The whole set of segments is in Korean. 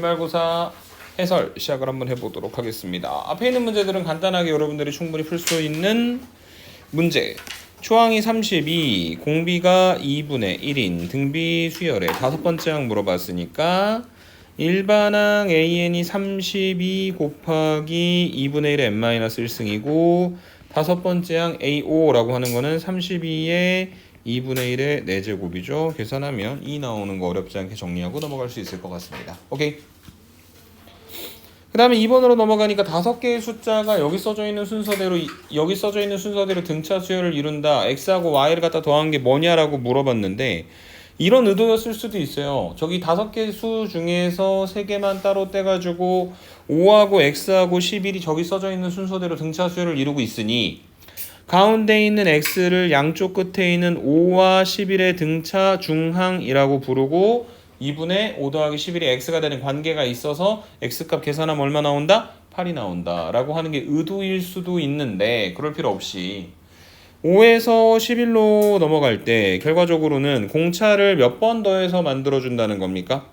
기말고사 해설 시작을 한번 해보도록 하겠습니다. 앞에 있는 문제들은 간단하게 여러분들이 충분히 풀 수 있는 문제. 초항이 32, 공비가 2분의 1인 등비 수열의 다섯 번째 항 물어봤으니까 일반항 AN이 32 곱하기 2분의 1의 n-1승이고 다섯 번째 항 AO라고 하는 거는 32의 2분의 1의 4제곱이죠. 계산하면 2 나오는 거 어렵지 않게 정리하고 넘어갈 수 있을 것 같습니다. 오케이. 그 다음에 2번으로 넘어가니까 5개의 숫자가 여기 써져 있는 순서대로 등차 수열을 이룬다. x하고 y를 갖다 더한 게 뭐냐라고 물어봤는데 이런 의도였을 수도 있어요. 저기 5개 수 중에서 3개만 따로 떼가지고 5하고 x하고 11이 저기 써져 있는 순서대로 등차 수열을 이루고 있으니 가운데 있는 x를 양쪽 끝에 있는 5와 11의 등차 중항이라고 부르고 2분의 5 더하기 11이 x가 되는 관계가 있어서 x값 계산하면 얼마 나온다? 8이 나온다 라고 하는 게 의도일 수도 있는데 그럴 필요 없이 5에서 11로 넘어갈 때 결과적으로는 공차를 몇 번 더해서 만들어준다는 겁니까?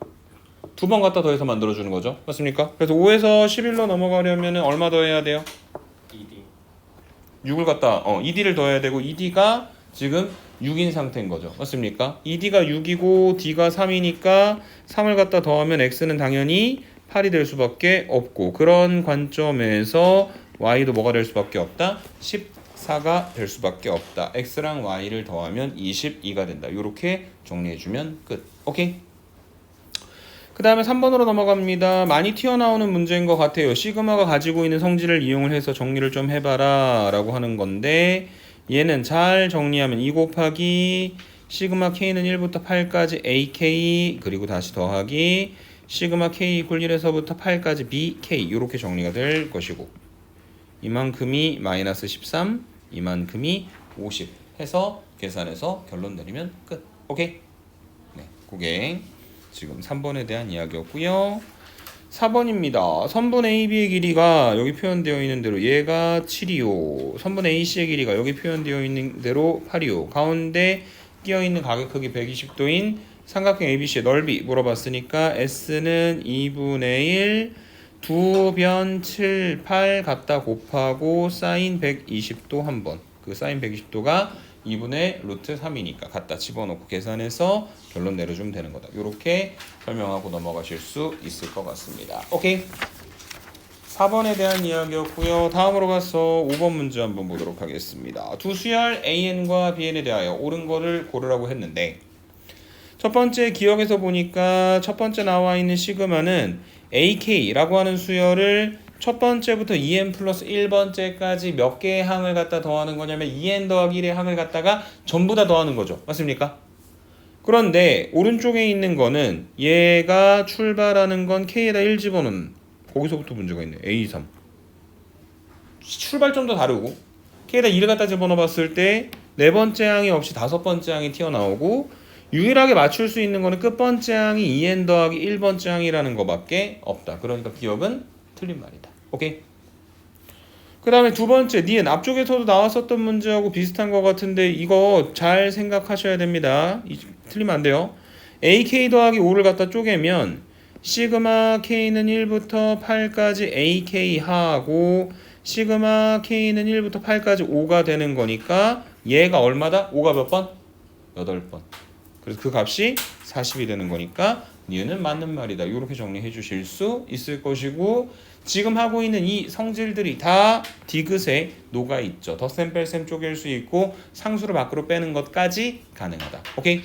2번 갖다 더해서 만들어주는 거죠. 맞습니까? 그래서 5에서 11로 넘어가려면 얼마 더해야 돼요? 6을 갖다 2d를 더해야 되고 2d가 지금 6인 상태인 거죠. 맞습니까? 2d가 6이고 d가 3이니까 3을 갖다 더하면 x는 당연히 8이 될 수밖에 없고 그런 관점에서 y도 뭐가 될 수밖에 없다? 14가 될 수밖에 없다. x랑 y를 더하면 22가 된다. 이렇게 정리해주면 끝. 오케이? 그 다음에 3번으로 넘어갑니다. 많이 튀어나오는 문제인 것 같아요. 시그마가 가지고 있는 성질을 이용을 해서 정리를 좀 해봐라 라고 하는 건데 얘는 잘 정리하면 2 곱하기 시그마 k는 1부터 8까지 ak 그리고 다시 더하기 시그마 k 이퀄 1에서부터 8까지 bk 이렇게 정리가 될 것이고 이만큼이 마이너스 13 이만큼이 50 해서 계산해서 결론 내리면 끝. 오케이? 네, 그게 지금 3번에 대한 이야기였고요. 4번입니다. 선분 AB의 길이가 여기 표현되어 있는 대로 얘가 7이요. 선분 AC의 길이가 여기 표현되어 있는 대로 8이요. 가운데 끼어있는 가격 크기 120도인 삼각형 ABC의 넓이 물어봤으니까 S는 2분의 1 2변 7, 8 갖다 곱하고 사인 120도 한번 그 사인 120도가 2분의 루트 3이니까 갖다 집어넣고 계산해서 결론 내려주면 되는 거다. 이렇게 설명하고 넘어가실 수 있을 것 같습니다. 오케이. 4번에 대한 이야기였고요. 다음으로 가서 5번 문제 한번 보도록 하겠습니다. 두 수열 AN과 BN에 대하여 옳은 거를 고르라고 했는데 첫 번째 기억에서 보니까 첫 번째 나와 있는 시그마는 AK라고 하는 수열을 첫 번째부터 2n 플러스 1번째까지 몇 개의 항을 갖다 더하는 거냐면 2n 더하기 1의 항을 갖다가 전부 다 더하는 거죠. 맞습니까? 그런데 오른쪽에 있는 거는 얘가 출발하는 건 k에다 1 집어넣는 거기서부터 문제가 있네. A3 출발점도 다르고 k에다 2를 갖다 집어넣어 봤을 때 네 번째 항이 없이 다섯 번째 항이 튀어나오고 유일하게 맞출 수 있는 거는 끝번째 항이 2n 더하기 1번째 항이라는 거밖에 없다. 그러니까 기억은 틀린 말이다. 오케이? 그 다음에 두 번째 니은 앞쪽에서도 나왔었던 문제하고 비슷한 것 같은데 이거 잘 생각하셔야 됩니다. 틀리면 안 돼요. AK 더하기 5를 갖다 쪼개면 시그마 K는 1부터 8까지 AK 하고 시그마 K는 1부터 8까지 5가 되는 거니까 얘가 얼마다? 5가 몇 번? 8번. 그래서 그 값이 40이 되는 거니까 니은은 맞는 말이다. 이렇게 정리해 주실 수 있을 것이고 지금 하고 있는 이 성질들이 다 디귿에 녹아 있죠. 덧셈 뺄셈 쪼갤 수 있고 상수를 밖으로 빼는 것까지 가능하다. 오케이?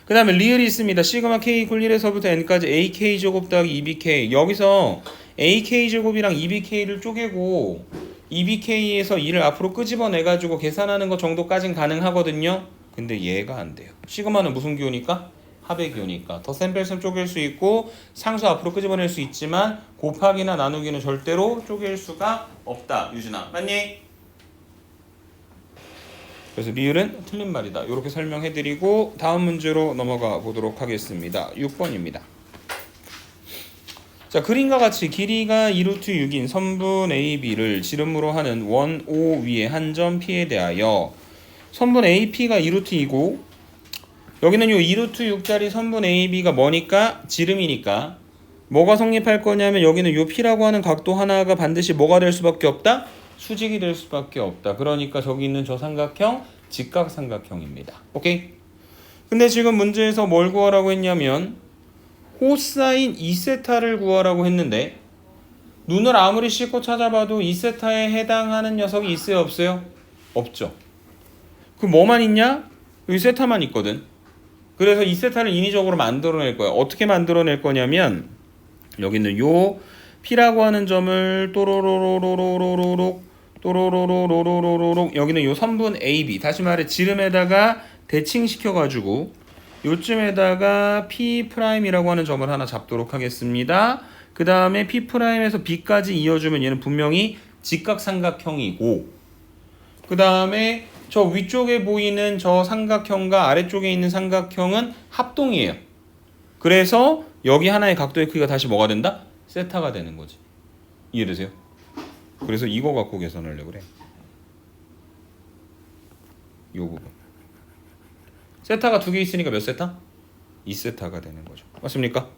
그 다음에 리을이 있습니다. 시그마 k 이퀄 1에서부터 n까지 ak 제곱 더하기 2bk 여기서 ak 제곱이랑 2bk를 쪼개고 2bk에서 2를 앞으로 끄집어내가지고 계산하는 것 정도까진 가능하거든요. 근데 얘가 안 돼요. 시그마는 무슨 기호니까? 합의 기호니까 덧셈 뺄셈 쪼갤 수 있고 상수 앞으로 끄집어낼 수 있지만 곱하기나 나누기는 절대로 쪼갤 수가 없다. 유진아 맞니? 그래서 리을은 틀린 말이다. 이렇게 설명해드리고 다음 문제로 넘어가 보도록 하겠습니다. 6번입니다. 자, 그림과 같이 길이가 2루트 6인 선분 AB를 지름으로 하는 원 O 위의 한 점 P에 대하여 선분 AP가 2루트 2고 여기는 요 2루트 6짜리 선분 AB가 뭐니까? 지름이니까 뭐가 성립할 거냐면 여기는 요 P라고 하는 각도 하나가 반드시 뭐가 될 수밖에 없다? 수직이 될 수밖에 없다. 그러니까 저기 있는 저 삼각형 직각삼각형입니다. 오케이? 근데 지금 문제에서 뭘 구하라고 했냐면 코사인 2세타를 구하라고 했는데 눈을 아무리 씻고 찾아봐도 2세타에 해당하는 녀석이 있어요? 없어요? 없죠. 그 뭐만 있냐? 여기 세타만 있거든. 그래서 2세타를 인위적으로 만들어낼 거야. 어떻게 만들어낼 거냐면 여기는 요 P라고 하는 점을 또로로로로로로록 여기는 요 선분 AB 다시 말해 지름에다가 대칭시켜가지고 요쯤에다가 P'이라고 하는 점을 하나 잡도록 하겠습니다. 그 다음에 P'에서 B까지 이어주면 얘는 분명히 직각삼각형이고 그 다음에 저 위쪽에 보이는 저 삼각형과 아래쪽에 있는 삼각형은 합동이에요. 그래서 여기 하나의 각도의 크기가 다시 뭐가 된다? 세타가 되는 거지. 이해되세요? 그래서 이거 갖고 계산하려고 그래. 요 부분. 세타가 두 개 있으니까 몇 세타? 2세타가 되는 거죠. 맞습니까?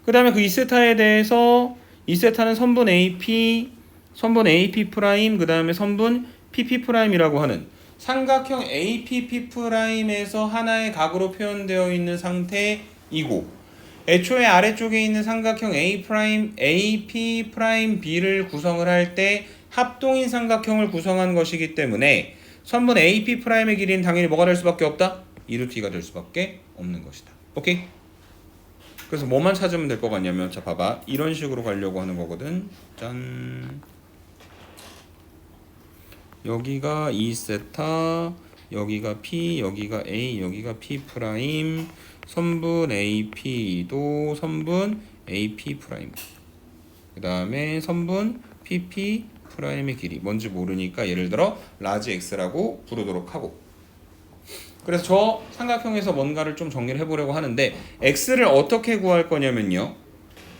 그 다음에 그 2세타에 대해서 2세타는 선분 AP, 선분 AP 프라임, 그 다음에 선분 PP 프라임이라고 하는 삼각형 APP'에서 하나의 각으로 표현되어 있는 상태이고 애초에 아래쪽에 있는 삼각형 AP'B를 구성을 할 때 합동인 삼각형을 구성한 것이기 때문에 선분 AP'의 길이는 당연히 뭐가 될 수밖에 없다? 2루트가 될 수밖에 없는 것이다. 오케이? 그래서 뭐만 찾으면 될 것 같냐면 자 봐봐. 이런 식으로 가려고 하는 거거든. 짠. 여기가 2세타, 여기가 P, 여기가 A, 여기가 P 프라임, 선분 AP도 선분 AP 프라임. 그 다음에 선분 PP 프라임의 길이 뭔지 모르니까 예를 들어 라지 X라고 부르도록 하고. 그래서 저 삼각형에서 뭔가를 좀 정리를 해보려고 하는데 X를 어떻게 구할 거냐면요.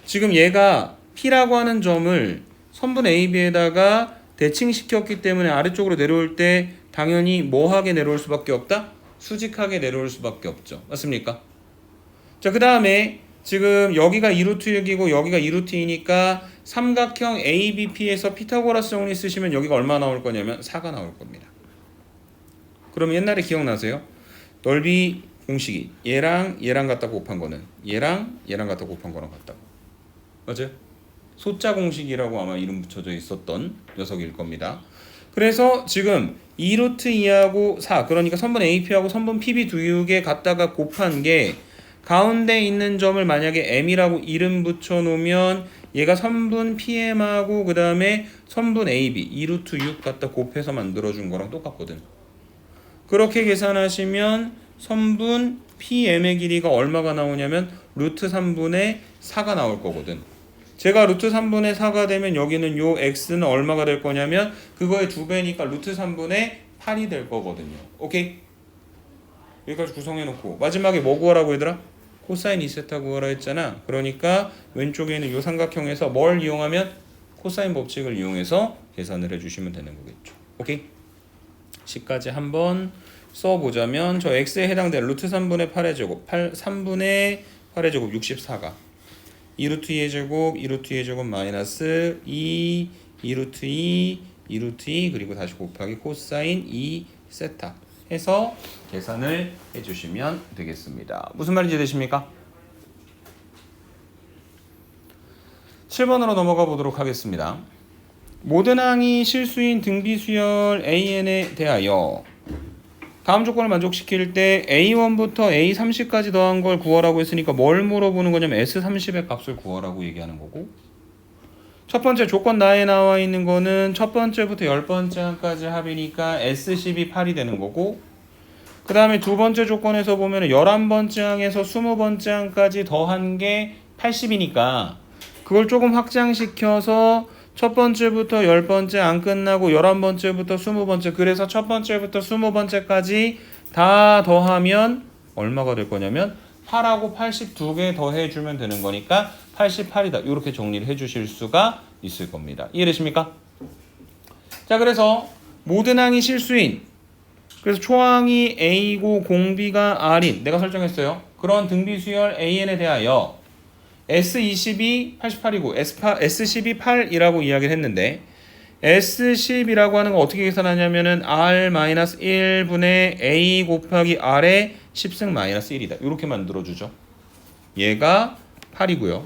지금 얘가 P라고 하는 점을 선분 AB에다가 대칭시켰기 때문에 아래쪽으로 내려올 때 당연히 뭐하게 내려올 수밖에 없다? 수직하게 내려올 수밖에 없죠. 맞습니까? 자, 그 다음에 지금 여기가 2루트 6이고 여기가 2루트 2니까 삼각형 ABP에서 피타고라스 정리 쓰시면 여기가 얼마 나올 거냐면 4가 나올 겁니다. 그럼 옛날에 기억나세요? 넓이 공식이 얘랑 갖다 곱한 거는 얘랑 갖다 곱한 거랑 같다고. 맞아요? 소자 공식이라고 아마 이름 붙여져 있었던 녀석일 겁니다. 그래서 지금 2루트 2하고 4 그러니까 선분 AP하고 선분 PB 두 개 갖다가 곱한 게 가운데 있는 점을 만약에 M이라고 이름 붙여놓으면 얘가 선분 PM하고 그 다음에 선분 AB 2루트 6 갖다 곱해서 만들어준 거랑 똑같거든. 그렇게 계산하시면 선분 PM의 길이가 얼마가 나오냐면 루트 3분의 4가 나올 거거든. 제가 루트 3분의 4가 되면 여기는 요 x는 얼마가 될 거냐면 그거의 2배니까 루트 3분의 8이 될 거거든요. 오케이? 여기까지 구성해놓고 마지막에 뭐 구하라고 얘들아? 코사인 2세타 구하라 했잖아. 그러니까 왼쪽에 있는 요 삼각형에서 뭘 이용하면 코사인 법칙을 이용해서 계산을 해주시면 되는 거겠죠. 오케이? 10까지 한번 써보자면 저 x에 해당되는 루트 3분의 8의 제곱 3분의 8의 제곱 64가 2루트 2의 제곱 2루트 2의 제곱 마이너스 2 2루트 2 2루트 2 그리고 다시 곱하기 코사인 2세타 해서 계산을 해주시면 되겠습니다. 무슨 말인지 되십니까? 7번으로 넘어가 보도록 하겠습니다. 모든 항이 실수인 등비수열 AN에 대하여 다음 조건을 만족시킬 때 A1부터 A30까지 더한 걸 구하라고 했으니까 뭘 물어보는 거냐면 S30의 값을 구하라고 얘기하는 거고 첫 번째 조건 나에 나와 있는 거는 첫 번째부터 10번째 항까지 합이니까 S10이 8이 되는 거고 그 다음에 두 번째 조건에서 보면 11번째 항에서 20번째 항까지 더한 게 80이니까 그걸 조금 확장시켜서 첫 번째부터 10번째 안 끝나고 11번째부터 20번째 그래서 첫 번째부터 20번째까지 다 더하면 얼마가 될 거냐면 8하고 82개 더해주면 되는 거니까 88이다. 이렇게 정리를 해주실 수가 있을 겁니다. 이해되십니까? 자 그래서 모든 항이 실수인 그래서 초항이 A고 공비가 R인 내가 설정했어요. 그런 등비수열 AN에 대하여 S20이 88이고 S10이 8이라고 이야기를 했는데 S10이라고 하는 거 어떻게 계산하냐면은 R-1분의 A 곱하기 R의 10승-1이다. 이렇게 만들어주죠. 얘가 8이고요.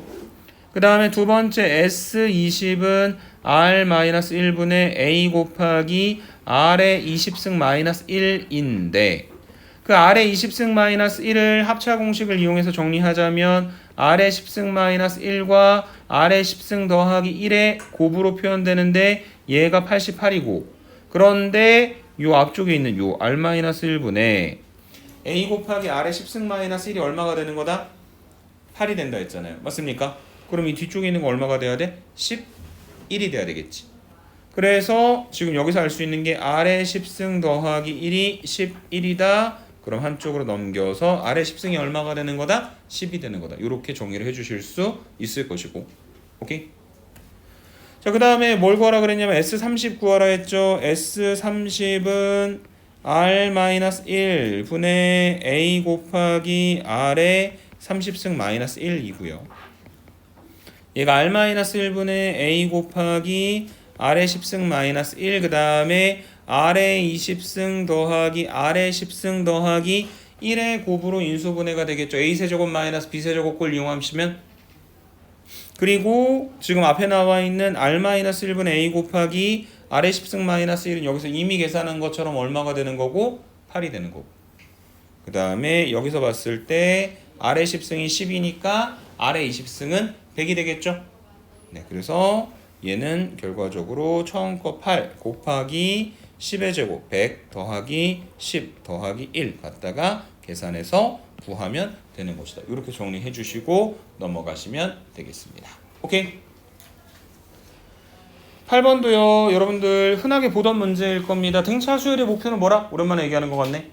그 다음에 두 번째 S20은 R-1분의 A 곱하기 R의 20승-1인데 그 R의 20승-1을 합차 공식을 이용해서 정리하자면 R의 10승-1과 R의 10승 더하기 1의 곱으로 표현되는데 얘가 88이고 그런데 요 앞쪽에 있는 요 R-1분의 A 곱하기 R의 10승-1이 얼마가 되는 거다? 8이 된다 했잖아요. 맞습니까? 그럼 이 뒤쪽에 있는 거 얼마가 돼야 돼? 11이 돼야 되겠지. 그래서 지금 여기서 알 수 있는 게 R의 10승 더하기 1이 11이다. 그럼 한쪽으로 넘겨서 R의 10승이 얼마가 되는 거다? 10이 되는 거다. 이렇게 정리를 해주실 수 있을 것이고. 오케이? 자, 그 다음에 뭘 구하라 그랬냐면 S30 구하라 했죠. S30은 R-1 분의 A 곱하기 R의 30승-1이고요. 얘가 R-1분의 A 곱하기 R의 10승-1 그 다음에 R의 20승 더하기 R의 10승 더하기 1의 곱으로 인수분해가 되겠죠. A세제곱 마이너스 B세제곱꼴 이용하시면 그리고 지금 앞에 나와 있는 R-1분의 A 곱하기 R의 10승-1은 여기서 이미 계산한 것처럼 얼마가 되는 거고 8이 되는 거고 그 다음에 여기서 봤을 때 R의 10승이 10이니까 R의 20승은 100이 되겠죠. 네, 그래서 얘는 결과적으로 처음 거 8 곱하기 10의 제곱 100 더하기 10 더하기 1 갖다가 계산해서 구하면 되는 것이다. 이렇게 정리해 주시고 넘어가시면 되겠습니다. 오케이? 8번도요. 여러분들 흔하게 보던 문제일 겁니다. 등차 수열의 목표는 뭐라? 오랜만에 얘기하는 것 같네.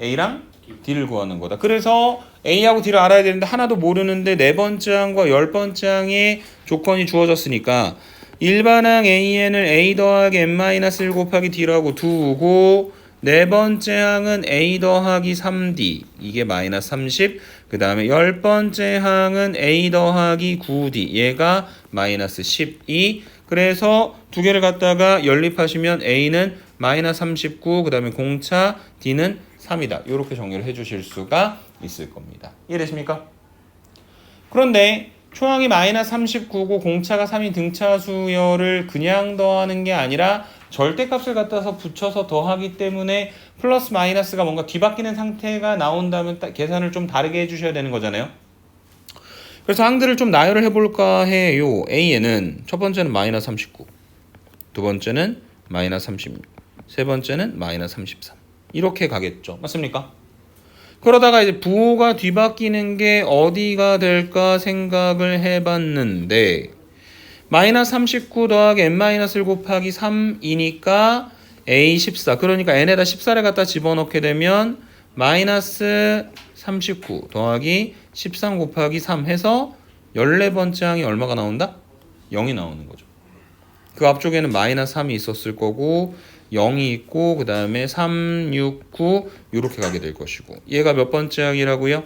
A랑 D를 구하는 거다. 그래서 A하고 D를 알아야 되는데 하나도 모르는데 네 번째 항과 열 번째 항의 조건이 주어졌으니까 일반항 AN을 A 더하기 N-1 곱하기 D라고 두고 네 번째 항은 A 더하기 3D 이게 마이너스 30 그 다음에 열 번째 항은 A 더하기 9D 얘가 마이너스 12 그래서 두 개를 갖다가 연립하시면 A는 마이너스 39 그 다음에 공차 D는 3이다. 이렇게 정리를 해주실 수가 있을 겁니다. 이해되십니까? 그런데 초항이 마이너스 39고 공차가 3인 등차 수열을 그냥 더하는 게 아니라 절대값을 갖다서 붙여서 더하기 때문에 플러스 마이너스가 뭔가 뒤바뀌는 상태가 나온다면 계산을 좀 다르게 해주셔야 되는 거잖아요. 그래서 항들을 좀 나열을 해볼까 해요. A에는 첫 번째는 마이너스 39 두 번째는 마이너스 36 세 번째는 마이너스 33 이렇게 가겠죠. 맞습니까? 그러다가 이제 부호가 뒤바뀌는 게 어디가 될까 생각을 해봤는데 마이너스 39 더하기 n-1 곱하기 3이니까 a14 그러니까 n에다 14를 갖다 집어넣게 되면 마이너스 39 더하기 13 곱하기 3 해서 14번째 항이 얼마가 나온다? 0이 나오는 거죠. 그 앞쪽에는 마이너스 3이 있었을 거고 0이 있고 그 다음에 3, 6, 9 이렇게 가게 될 것이고 얘가 몇 번째 항이라고요?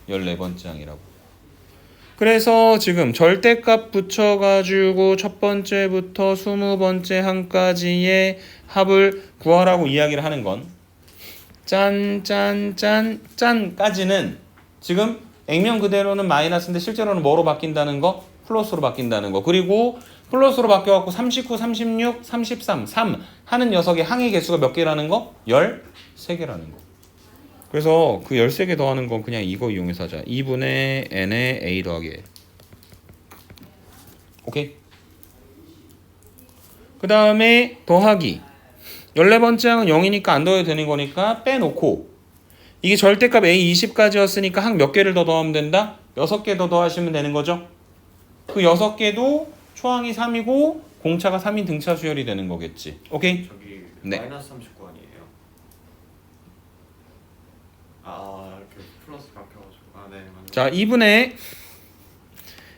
14번째 항이라고. 그래서 지금 절대값 붙여가지고 첫 번째부터 20번째 항까지의 합을 구하라고 이야기를 하는 건 짠까지는 지금 액면 그대로는 마이너스인데 실제로는 뭐로 바뀐다는 거? 플러스로 바뀐다는 거. 그리고 플러스로 바뀌어갖고 39, 36, 33, 3 하는 녀석의 항의 개수가 몇 개라는 거? 13개라는 거. 그래서 그 13개 더하는 건 그냥 이거 이용해서 하자. 2분의 n의 a 더하기 l. 오케이? 그 다음에 더하기. 14번째 항은 0이니까 안 더해도 되는 거니까 빼놓고 이게 절대값 a 20까지였으니까 항 몇 개를 더 더하면 된다? 6개 더 더하시면 되는 거죠. 그 6개도 초항이 3이고 공차가 3인 등차 수열이 되는 거겠지. 오케이? 저기 네. 마이너스 39 아니에요? 이렇게 플러스 바뀌어가지고 네 맞네. 자, 2분의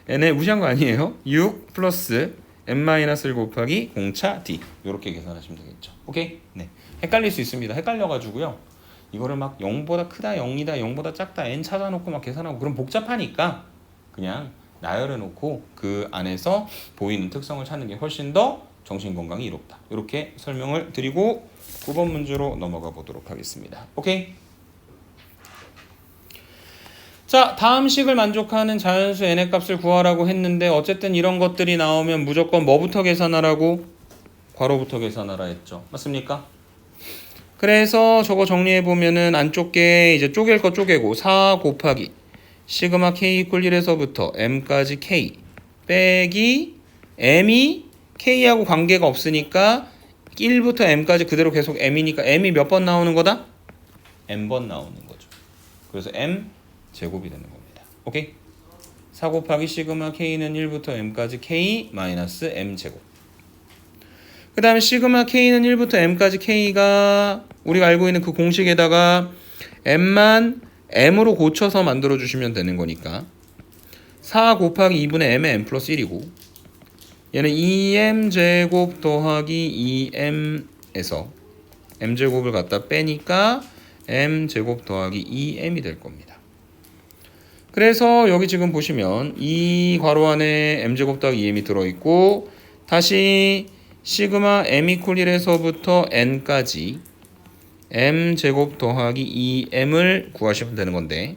n에 무시한 거 아니에요? 6 플러스 n-1 곱하기 공차 d 이렇게 계산하시면 되겠죠. 오케이? 네. 헷갈릴 수 있습니다. 헷갈려가지고요. 이거를 막 0보다 크다, 0이다, 0보다 작다, n 찾아놓고 막 계산하고 그럼 복잡하니까 그냥 나열해 놓고 그 안에서 보이는 특성을 찾는 게 훨씬 더 정신건강이 이롭다. 이렇게 설명을 드리고 9번 문제로 넘어가 보도록 하겠습니다. 오케이? 자, 다음 식을 만족하는 자연수 n의 값을 구하라고 했는데 어쨌든 이런 것들이 나오면 무조건 뭐부터 계산하라고? 괄호부터 계산하라 했죠. 맞습니까? 그래서 저거 정리해보면은 안쪽 게 이제 쪼갤 거 쪼개고 4 곱하기 시그마 k 이퀄 1에서부터 m까지 k 빼기 m이 k하고 관계가 없으니까 1부터 m까지 그대로 계속 m이니까 m이 몇 번 나오는 거다? m번 나오는 거죠. 그래서 m 제곱이 되는 겁니다. 오케이? 4 곱하기 시그마 k는 1부터 m까지 k 마이너스 m 제곱. 그 다음에 시그마 k는 1부터 m까지 k가 우리가 알고 있는 그 공식에다가 m만 m으로 고쳐서 만들어 주시면 되는 거니까 4 곱하기 2분의 m의 m 플러스 1이고 얘는 2m 제곱 더하기 2m에서 m 제곱을 갖다 빼니까 m 제곱 더하기 2m이 될 겁니다. 그래서 여기 지금 보시면 이 괄호 안에 m 제곱 더하기 2m이 들어있고 다시 시그마 m 이퀄 1에서부터 n까지 m 제곱 더하기 2m을 구하시면 되는 건데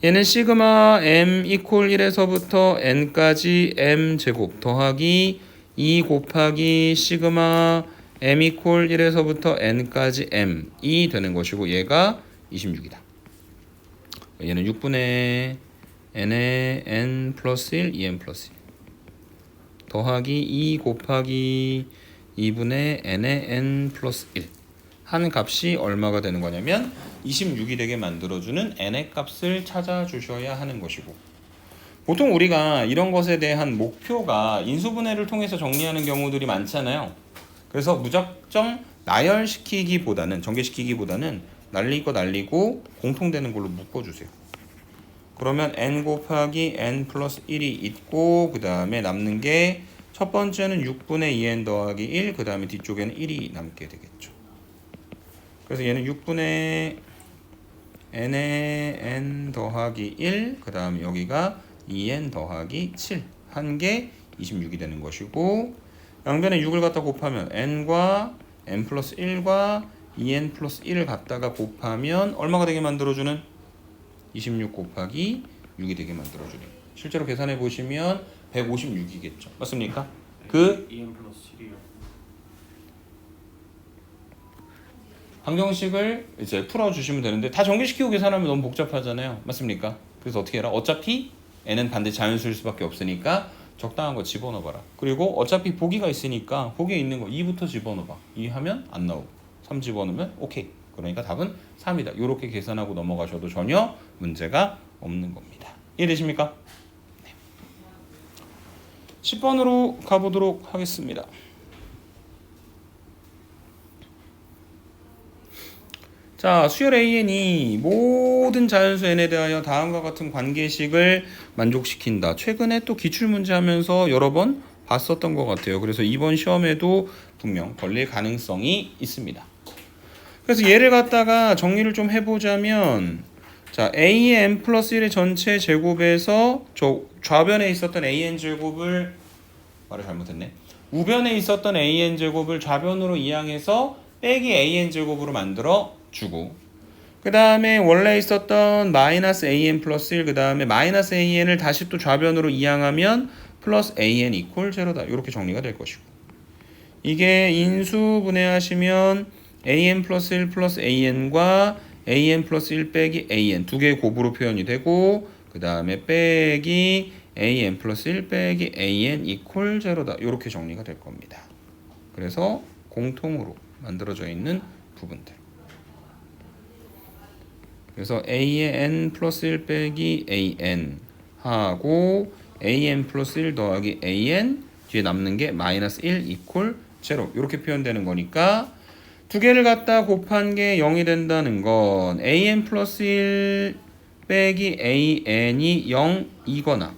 얘는 시그마 m 이퀄 1에서부터 n까지 m 제곱 더하기 2 곱하기 시그마 m 이퀄 1에서부터 n까지 m이 되는 것이고 얘가 26이다. 얘는 6분의 n의 n 플러스 1, 2n 플러스 1 더하기 2 곱하기 2분의 n의 n 플러스 1 한 값이 얼마가 되는 거냐면 26이 되게 만들어주는 n의 값을 찾아주셔야 하는 것이고 보통 우리가 이런 것에 대한 목표가 인수분해를 통해서 정리하는 경우들이 많잖아요. 그래서 무작정 나열시키기보다는 전개시키기보다는 날릴 거 날리고 공통되는 걸로 묶어주세요. 그러면 n 곱하기 n 플러스 1이 있고 그 다음에 남는 게 첫 번째는 6분의 2n 더하기 1 그 다음에 뒤쪽에는 1이 남게 되겠죠. 그래서 얘는 6분의 n의 n 더하기 1 그 다음에 여기가 2n 더하기 7 한 게 26이 되는 것이고 양변에 6을 갖다 곱하면 n과 n 플러스 1과 2n 플러스 1을 갖다가 곱하면 얼마가 되게 만들어주는? 26 곱하기 6이 되게 만들어주는 실제로 계산해 보시면 156이겠죠. 맞습니까? 그 2n 플러스 7이요. 방정식을 이제 풀어주시면 되는데 다 전개시키고 계산하면 너무 복잡하잖아요. 맞습니까? 그래서 어떻게 해라? 어차피 n은 반대 자연수일 수밖에 없으니까 적당한 거 집어넣어봐라. 그리고 어차피 보기가 있으니까 보기에 있는 거 2부터 집어넣어봐. 2 하면 안 나오고 3 집어넣으면 오케이. 그러니까 답은 3이다. 이렇게 계산하고 넘어가셔도 전혀 문제가 없는 겁니다. 이해되십니까? 네. 10번으로 가보도록 하겠습니다. 자, 수열 AN이 모든 자연수 N에 대하여 다음과 같은 관계식을 만족시킨다. 최근에 또 기출문제 하면서 여러 번 봤었던 것 같아요. 그래서 이번 시험에도 분명 걸릴 가능성이 있습니다. 그래서 얘를 갖다가 정리를 좀 해보자면 자, A의 n 플러스 1의 전체 제곱에서 저 좌변에 있었던 AN 제곱을 말을 잘못했네. 우변에 있었던 AN 제곱을 좌변으로 이항해서 빼기 AN 제곱으로 만들어 주고 그 다음에 원래 있었던 마이너스 AN 플러스 1 그 다음에 마이너스 AN을 다시 또 좌변으로 이항하면 플러스 AN 이퀄 제로다. 이렇게 정리가 될 것이고 이게 인수분해하시면 AN 플러스 1 플러스 AN과 AN 플러스 1 빼기 AN 두 개의 곱으로 표현이 되고 그 다음에 빼기 AN 플러스 1 빼기 AN 이퀄 제로다. 이렇게 정리가 될 겁니다. 그래서 공통으로 만들어져 있는 부분들. 그래서 A의 n 플러스 1 빼기 AN 하고 AN 플러스 1 더하기 AN 뒤에 남는 게 마이너스 1 이퀄 제로 이렇게 표현되는 거니까 두 개를 갖다 곱한 게 0이 된다는 건 AN 플러스 1 빼기 AN이 0이거나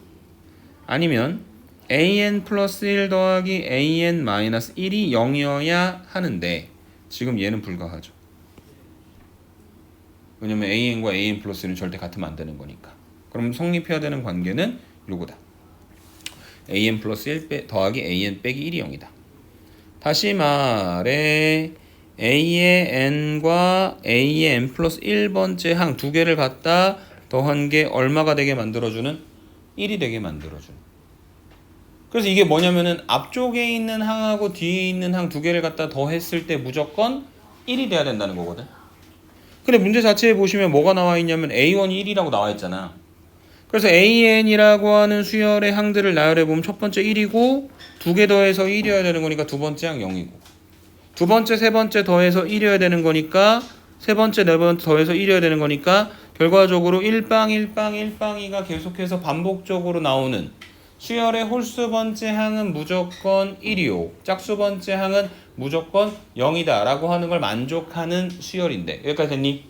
아니면 AN 플러스 1 더하기 AN 마이너스 1이 0이어야 하는데 지금 얘는 불가하죠. 왜냐면 AN과 AN 플러스 1은 절대 같으면 안 되는 거니까. 그럼 성립해야 되는 관계는 요거다. an 플러스 1 더하기 an 빼기 1이 0이다. 다시 말해 a의 n과 a의 n 플러스 1번째 항 두 개를 갖다 더한 게 얼마가 되게 만들어주는? 1이 되게 만들어주는. 그래서 이게 뭐냐면은 앞쪽에 있는 항하고 뒤에 있는 항 두 개를 갖다 더했을 때 무조건 1이 돼야 된다는 거거든. 근데 문제 자체에 보시면 뭐가 나와 있냐면 A1이 1이라고 나와 있잖아. 그래서 AN이라고 하는 수열의 항들을 나열해 보면 첫 번째 1이고 두 개 더해서 1이어야 되는 거니까 두 번째 항 0이고 두 번째, 세 번째 더해서 1이어야 되는 거니까 세 번째, 네 번째 더해서 1이어야 되는 거니까 결과적으로 1빵, 1빵, 1빵이가 계속해서 반복적으로 나오는 수열의 홀수 번째 항은 무조건 1이요. 짝수 번째 항은 무조건 0이다 라고 하는 걸 만족하는 수열인데 여기까지 됐니?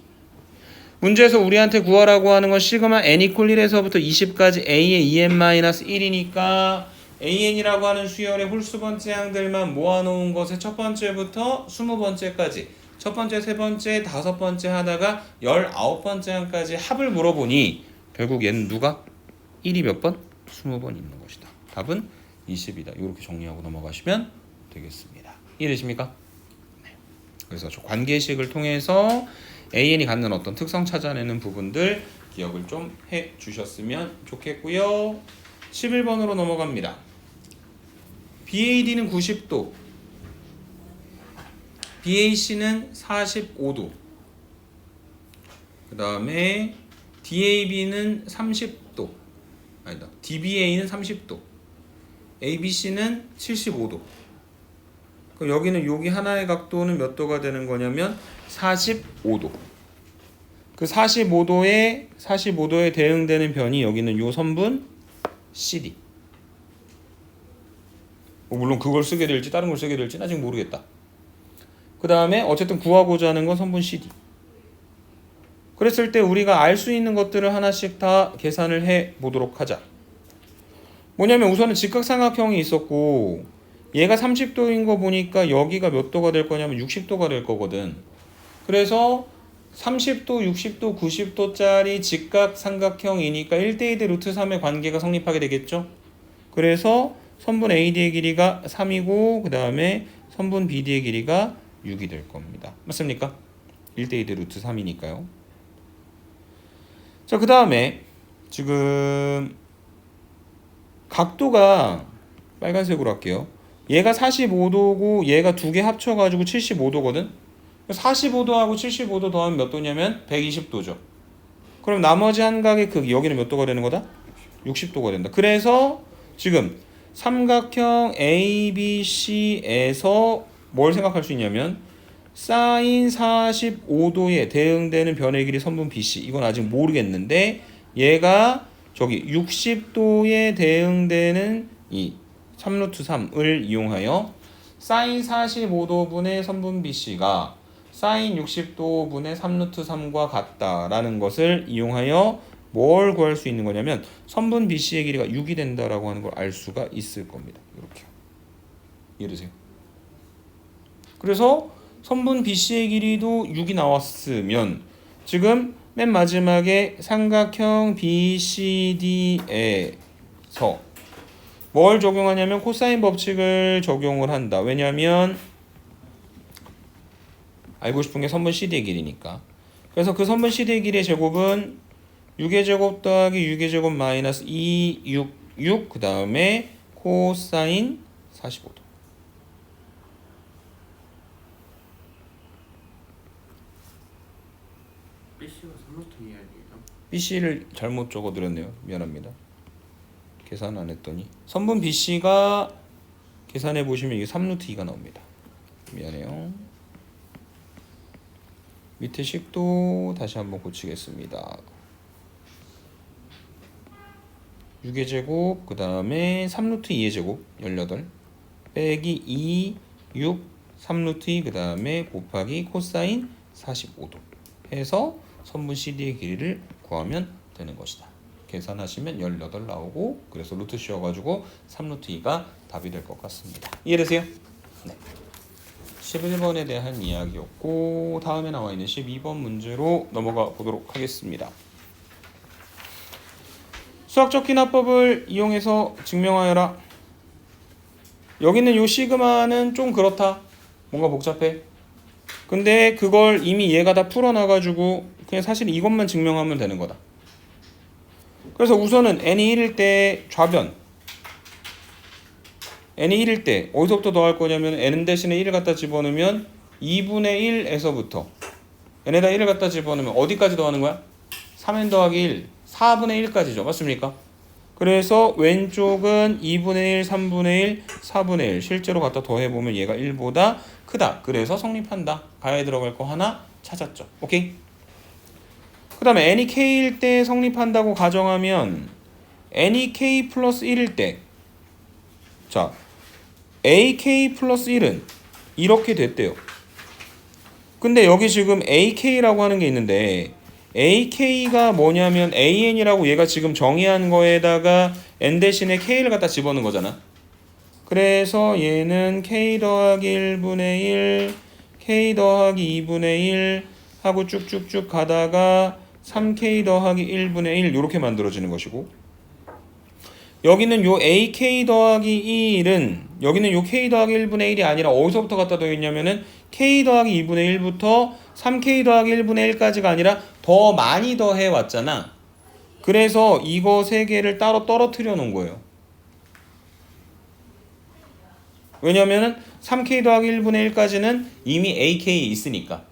문제에서 우리한테 구하라고 하는 건 시그마 n 이퀄 1에서부터 20까지 a의 2n-1이니까 an이라고 하는 수열의 홀수 번째 항들만 모아놓은 것의 첫 번째부터 20번째까지 첫 번째, 세 번째, 다섯 번째 하다가 19번째 항까지 합을 물어보니 결국 얘는 누가? 1이 몇 번? 20번 있는 것이다. 답은 20이다. 이렇게 정리하고 넘어가시면 되겠습니다. 이해되십니까? 네. 그래서 저 관계식을 통해서 AN이 갖는 어떤 특성 찾아내는 부분들 기억을 좀 해 주셨으면 좋겠고요. 11번으로 넘어갑니다. BAD는 90도, BAC는 45도, 그 다음에 DAB는 30도, 아니다, DBA는 30도, ABC는 75도. 그럼 여기는 여기 하나의 각도는 몇 도가 되는 거냐면 45도. 그 45도에 대응되는 변이 여기는 요 선분 CD. 물론 그걸 쓰게 될지 다른 걸 쓰게 될지 는 아직 모르겠다. 그 다음에 어쨌든 구하고자 하는 건 선분 CD. 그랬을 때 우리가 알 수 있는 것들을 하나씩 다 계산을 해 보도록 하자. 뭐냐면 우선은 직각삼각형이 있었고 얘가 30도인 거 보니까 여기가 몇 도가 될 거냐면 60도가 될 거거든. 그래서 30도, 60도, 90도짜리 직각삼각형이니까 1대2 대 루트 3의 관계가 성립하게 되겠죠. 그래서 선분 AD의 길이가 3이고 그 다음에 선분 BD의 길이가 6이 될 겁니다. 맞습니까? 1대2 대 루트 3이니까요. 자, 그 다음에 지금 각도가 빨간색으로 할게요. 얘가 45도고 얘가 두 개 합쳐가지고 75도거든. 45도하고 75도 더하면 몇 도냐면 120도죠. 그럼 나머지 한 각의 크기 여기는 몇 도가 되는 거다? 60도가 된다. 그래서 지금 삼각형 ABC에서 뭘 생각할 수 있냐면 사인 45도에 대응되는 변의 길이 선분 BC. 이건 아직 모르겠는데 얘가 저기 60도에 대응되는 이 3루트 3을 이용하여 사인 45도분의 선분 BC가 사인 60도분의 3루트 3과 같다라는 것을 이용하여 뭘 구할 수 있는 거냐면 선분 BC의 길이가 6이 된다라고 하는 걸 알 수가 있을 겁니다. 이렇게 이해되세요? 그래서 선분 BC의 길이도 6이 나왔으면 지금 맨 마지막에 삼각형 BCD에서 뭘 적용하냐면 코사인 법칙을 적용을 한다. 왜냐하면 알고 싶은 게 선분 CD의 길이니까. 그래서 그 선분 CD의 길이의 제곱은 6의 제곱 더하기 6의 제곱 마이너스 2, 6, 그 다음에 코사인 45도. BC가 3루트 이하이죠? BC를 잘못 적어드렸네요. 미안합니다. 계산 안 했더니 선분 BC가 계산해 보시면 이게 3루트 2가 나옵니다. 미안해요. 밑에 식도 다시 한번 고치겠습니다. 6의 제곱 그 다음에 3루트 2의 제곱 18 빼기 2, 6, 3루트 2 그 다음에 곱하기 코사인 45도 해서 선분 CD의 길이를 구하면 되는 것이다. 계산하시면 18 나오고 그래서 루트 씌워가지고 3루트 2가 답이 될 것 같습니다. 이해되세요? 네. 11번에 대한 이야기였고 다음에 나와 있는 12번 문제로 넘어가 보도록 하겠습니다. 수학적 기납법을 이용해서 증명하여라. 여기는 요 시그마는 좀 그렇다. 뭔가 복잡해. 근데 그걸 이미 얘가 다 풀어놔가지고 그냥 사실 이것만 증명하면 되는 거다. 그래서 우선은 n이 1일 때 좌변, n이 1일 때 어디서부터 더할 거냐면 n 대신에 1을 갖다 집어넣으면 2분의 1에서부터 n에다 1을 갖다 집어넣으면 어디까지 더하는 거야? 3n 더하기 1, 4분의 1까지죠. 맞습니까? 그래서 왼쪽은 2분의 1, 3분의 1, 4분의 1 실제로 갖다 더해보면 얘가 1보다 크다. 그래서 성립한다. 가에 들어갈 거 하나 찾았죠. 오케이? 그 다음에 n이 k일 때 성립한다고 가정하면 n이 k 플러스 1일 때 자, ak 플러스 1은 이렇게 됐대요. 근데 여기 지금 ak라고 하는 게 있는데 ak가 뭐냐면 an이라고 얘가 지금 정의한 거에다가 n 대신에 k를 갖다 집어넣은 거잖아. 그래서 얘는 k 더하기 1분의 1, k 더하기 2분의 1 하고 쭉쭉쭉 가다가 3k 더하기 1분의 1 이렇게 만들어지는 것이고, 여기는 요 ak 더하기 1은 여기는 요 k 더하기 1분의 1이 아니라 어디서부터 갖다 더했냐면은 k 더하기 2분의 1부터 3k 더하기 1분의 1까지가 아니라 더 많이 더해 왔잖아. 그래서 이거 세 개를 따로 떨어뜨려 놓은 거예요. 왜냐면은 3k 더하기 1분의 1까지는 이미 ak에 있으니까.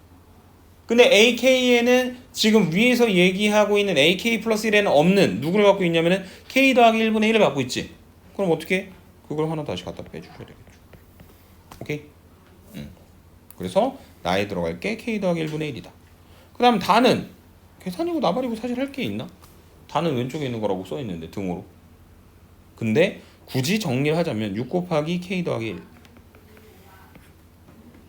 근데 ak에는 지금 위에서 얘기하고 있는 ak 플러스 1에는 없는 누구를 갖고 있냐면은 k 더하기 1분의 1을 갖고 있지. 그럼 어떻게 해? 그걸 하나 다시 갖다 빼주셔야 되겠죠. 오케이? 그래서 나에 들어갈 게 k 더하기 1분의 1이다. 그 다음 다는 계산이고 나발이고 사실 할 게 있나? 다는 왼쪽에 있는 거라고 써있는데 등호로. 근데 굳이 정리를 하자면 6 곱하기 k 더하기 1.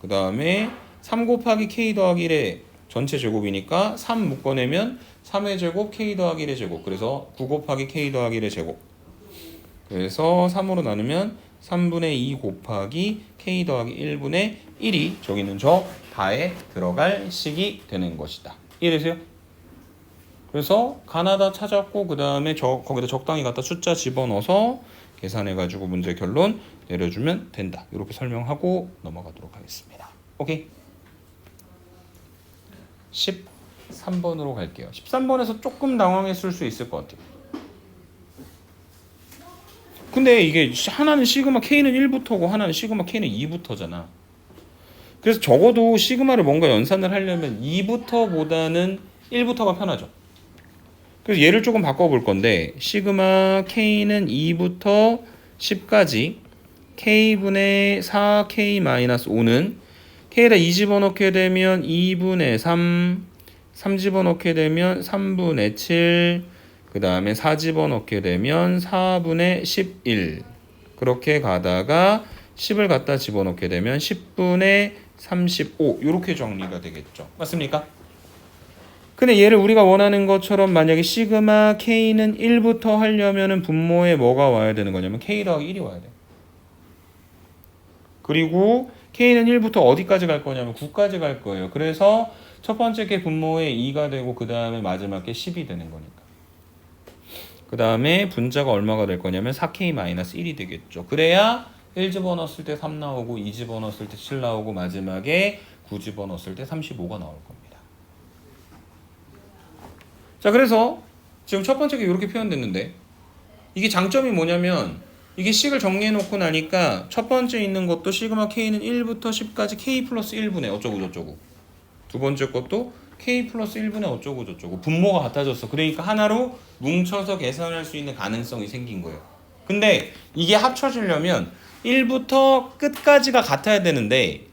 그 다음에 3 곱하기 k 더하기 1의 전체 제곱이니까 3 묶어내면 3의 제곱 k 더하기 1의 제곱. 그래서 9 곱하기 k 더하기 1의 제곱. 그래서 3으로 나누면 3분의 2 곱하기 k 더하기 1분의 1이 저기는 저 다에 들어갈 식이 되는 것이다. 이해되세요? 그래서 가나다 찾았고 그 다음에 거기다 적당히 갖다 숫자 집어넣어서 계산해가지고 문제 결론 내려주면 된다. 이렇게 설명하고 넘어가도록 하겠습니다. 오케이? 13번으로 갈게요. 13번에서 조금 당황했을 수 있을 것 같아요. 근데 이게 하나는 시그마 K는 1부터고 하나는 시그마 K는 2부터잖아. 그래서 적어도 시그마를 뭔가 연산을 하려면 2부터보다는 1부터가 편하죠. 그래서 얘를 조금 바꿔볼 건데 시그마 K는 2부터 10까지 K분의 4K-5는 K에다 2 집어넣게 되면 2분의 3, 3 집어넣게 되면 3분의 7, 그 다음에 4 집어넣게 되면 4분의 11 그렇게 가다가 10을 갖다 집어넣게 되면 10분의 35 이렇게 정리가 되겠죠. 맞습니까? 근데 얘를 우리가 원하는 것처럼 만약에 시그마 K는 1부터 하려면은 분모에 뭐가 와야 되는 거냐면 K 더하기 1이 와야 돼. 그리고 K는 1부터 어디까지 갈 거냐면 9까지 갈 거예요. 그래서 첫 번째 게 분모에 2가 되고 그 다음에 마지막 게 10이 되는 거니까. 그 다음에 분자가 얼마가 될 거냐면 4K-1이 되겠죠. 그래야 1 집어넣었을 때 3 나오고 2 집어넣었을 때 7 나오고 마지막에 9 집어넣었을 때 35가 나올 겁니다. 자, 그래서 지금 첫 번째 게 이렇게 표현됐는데 이게 장점이 뭐냐면 이게 식을 정리해 놓고 나니까 첫 번째 있는 것도 시그마 K는 1부터 10까지 K 플러스 1분의 어쩌고 저쩌고, 두 번째 것도 K 플러스 1분의 어쩌고 저쩌고 분모가 같아졌어. 그러니까 하나로 뭉쳐서 계산할 수 있는 가능성이 생긴 거예요. 근데 이게 합쳐지려면 1부터 끝까지가 같아야 되는데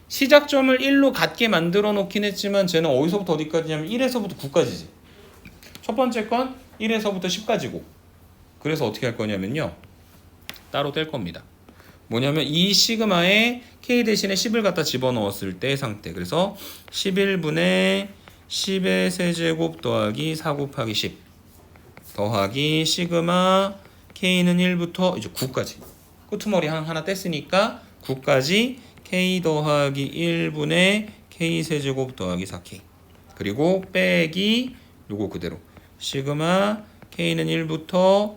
시작점을 1로 같게 만들어 놓긴 했지만 쟤는 어디서부터 어디까지냐면 1에서부터 9까지지. 첫 번째 건 1에서부터 10까지고. 그래서 어떻게 할 거냐면요, 따로 뗄 겁니다. 뭐냐면 이 시그마에 K 대신에 10을 갖다 집어넣었을 때 상태. 그래서 11분의 10의 세제곱 더하기 4 곱하기 10 더하기 시그마 K는 1부터 이제 9까지 끄트머리 하나 뗐으니까 9까지 K 더하기 1분의 K 세제곱 더하기 4K 그리고 빼기 요거 그대로 시그마 K는 1부터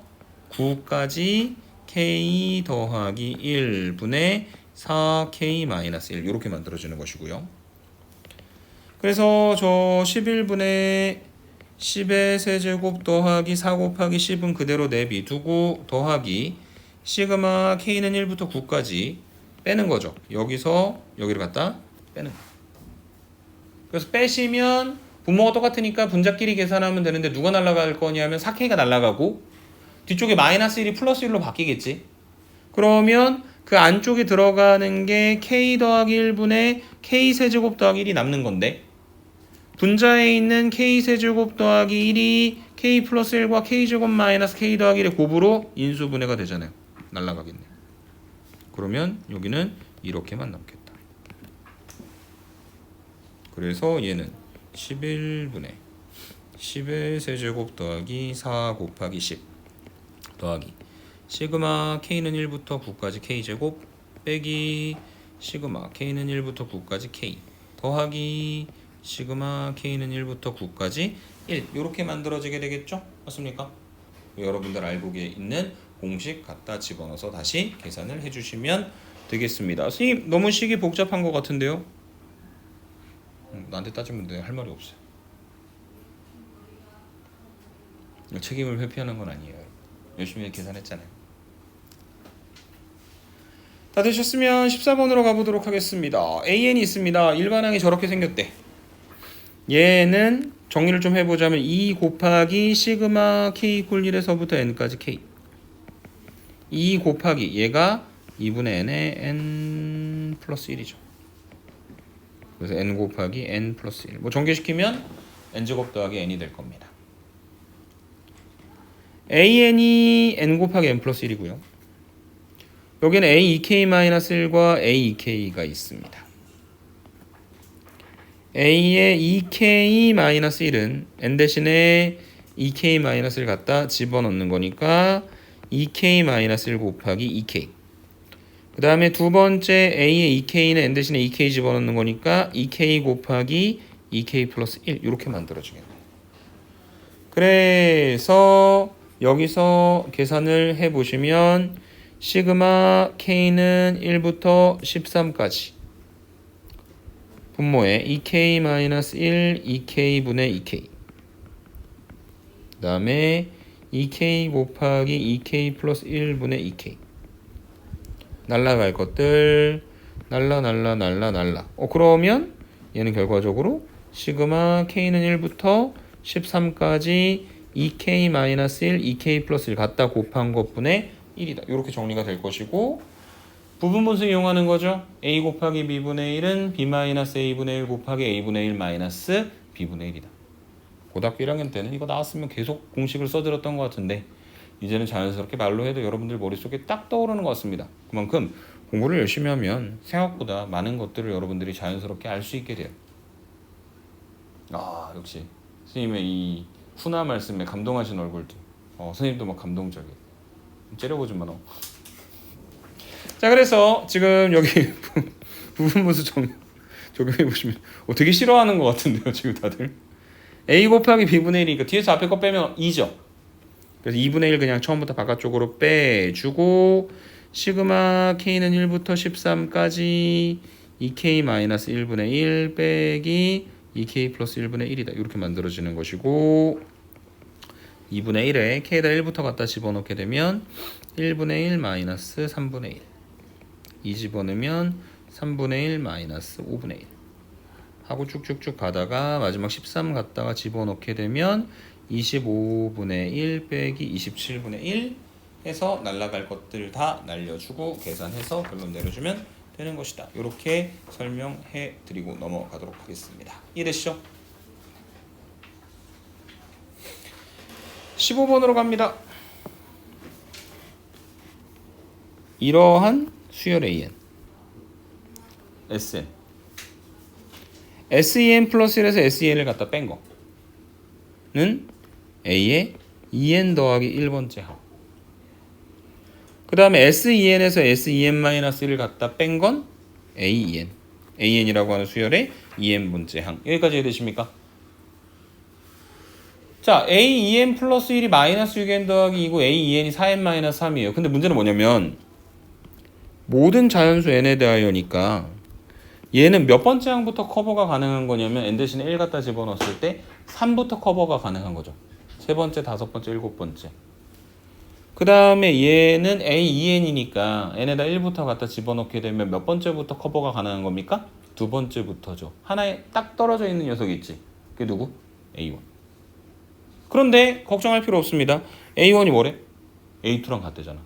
9까지 k 더하기 1분의 4k 마이너스 1 이렇게 만들어지는 것이고요. 그래서 저 11분의 10의 세제곱 더하기 4 곱하기 10은 그대로 내비두고 더하기 시그마 k는 1부터 9까지 빼는 거죠. 여기서 여기를 갖다 빼는 거예요. 그래서 빼시면 분모가 똑같으니까 분자끼리 계산하면 되는데 누가 날아갈 거냐면 4k가 날아가고 뒤쪽에 마이너스 1이 플러스 1로 바뀌겠지. 그러면 그 안쪽에 들어가는 게 k 더하기 1분의 k 세제곱 더하기 1이 남는 건데 분자에 있는 k 세제곱 더하기 1이 k 플러스 1과 k 제곱 마이너스 k 더하기 1의 곱으로 인수분해가 되잖아요. 날아가겠네요. 그러면 여기는 이렇게만 남겠다. 그래서 얘는 11분의 10의 세제곱 더하기 4 곱하기 10 더하기 시그마 k는 1부터 9까지 k제곱 빼기 시그마 k는 1부터 9까지 k 더하기 시그마 k는 1부터 9까지 1 이렇게 만들어지게 되겠죠? 맞습니까? 여러분들 알고 있는 공식 갖다 집어넣어서 다시 계산을 해주시면 되겠습니다. 선생님 너무 식이 복잡한 것 같은데요? 나한테 따지면 돼. 할 말이 없어요. 책임을 회피하는 건 아니에요. 열심히 계산했잖아요. 다 되셨으면 14번으로 가보도록 하겠습니다. AN이 있습니다. 일반항이 저렇게 생겼대. 얘는 정리를 좀 해보자면 2 곱하기 시그마 k 이퀄 1에서부터 n까지 k 2 곱하기 얘가 2분의 n의 n 플러스 1이죠. 그래서 n 곱하기 n 플러스 1 뭐 전개시키면 n제곱 더하기 n이 될 겁니다. an이 n 곱하기 n 플러스 1이고요. 여기는 a2k-1과 a2k가 있습니다. a의 2k-1은 n 대신에 2k-1을 갖다 집어넣는 거니까 2k-1 곱하기 2k. 그 다음에 두 번째 a의 2k는 n 대신에 2k 집어넣는 거니까 2k 곱하기 2k 플러스 1 이렇게 만들어지겠네요. 그래서 여기서 계산을 해보시면 시그마 k는 1부터 13까지 분모에 2k-1 2k분의 2k 그 다음에 2k 곱하기 2k 플러스 1분의 2k 날라갈 것들 날라 그러면 얘는 결과적으로 시그마 k는 1부터 13까지 2k-1 2k 플러스 1 갖다 곱한 것분의 1이다. 이렇게 정리가 될 것이고 부분분수 이용하는 거죠. a 곱하기 b분의 1은 b-a분의 1 곱하기 a분의 1 마이너스 b분의 1이다. 고등학교 1학년 때는 이거 나왔으면 계속 공식을 써드렸던 것 같은데 이제는 자연스럽게 말로 해도 여러분들 머릿속에 딱 떠오르는 것 같습니다. 그만큼 공부를 열심히 하면 생각보다 많은 것들을 여러분들이 자연스럽게 알 수 있게 돼요. 아 역시 선생님의 이 훈화 말씀에 감동하신 얼굴도 선생님도 막 감동적이에요. 째려보지 마 너. 자 그래서 지금 여기 부분분수 적용해 보시면 되게 싫어하는 것 같은데요 지금 다들. a 곱하기 b분의 1이니까 뒤에서 앞에 거 빼면 2죠. 그래서 2분의 1 그냥 처음부터 바깥쪽으로 빼주고 시그마 k는 1부터 13까지 2k-1분의 1 빼기 2k 플러스 1분의 1이다. 이렇게 만들어지는 것이고 2분의 1에 k에다 1부터 갖다 집어넣게 되면 1분의 1 마이너스 3분의 1 2 집어넣으면 3분의 1 마이너스 5분의 1 하고 쭉쭉쭉 가다가 마지막 13 갖다가 집어넣게 되면 25분의 1 빼기 27분의 1 해서 날라갈 것들 다 날려주고 계산해서 결론 내려주면 되는 것이다. 이렇게 설명해 드리고 넘어가도록 하겠습니다. 이해되시죠? 15번으로 갑니다. 이러한 수열 AN SN SEN 플러스 1에서 SEN을 갖다 뺀 거는 A의 2N 더하기 1번째 항. 그 다음에 SEN에서 SEN-1을 갖다 뺀 건 AEN. AN이라고 하는 수열의 2N번째 항. 여기까지 이해되십니까? 자, a2n 플러스 1이 마이너스 6n 더하기 2고 a2n이 4n 마이너스 3이에요. 근데 문제는 뭐냐면 모든 자연수 n에 대하여니까 얘는 몇 번째 항부터 커버가 가능한 거냐면 n 대신에 1 갖다 집어넣었을 때 3부터 커버가 가능한 거죠. 세 번째, 다섯 번째, 일곱 번째. 그 다음에 얘는 a2n이니까 n에다 1부터 갖다 집어넣게 되면 몇 번째부터 커버가 가능한 겁니까? 두 번째부터죠. 하나에 딱 떨어져 있는 녀석이 있지. 그게 누구? a1. 그런데 걱정할 필요 없습니다. a1이 뭐래? a2랑 같대잖아.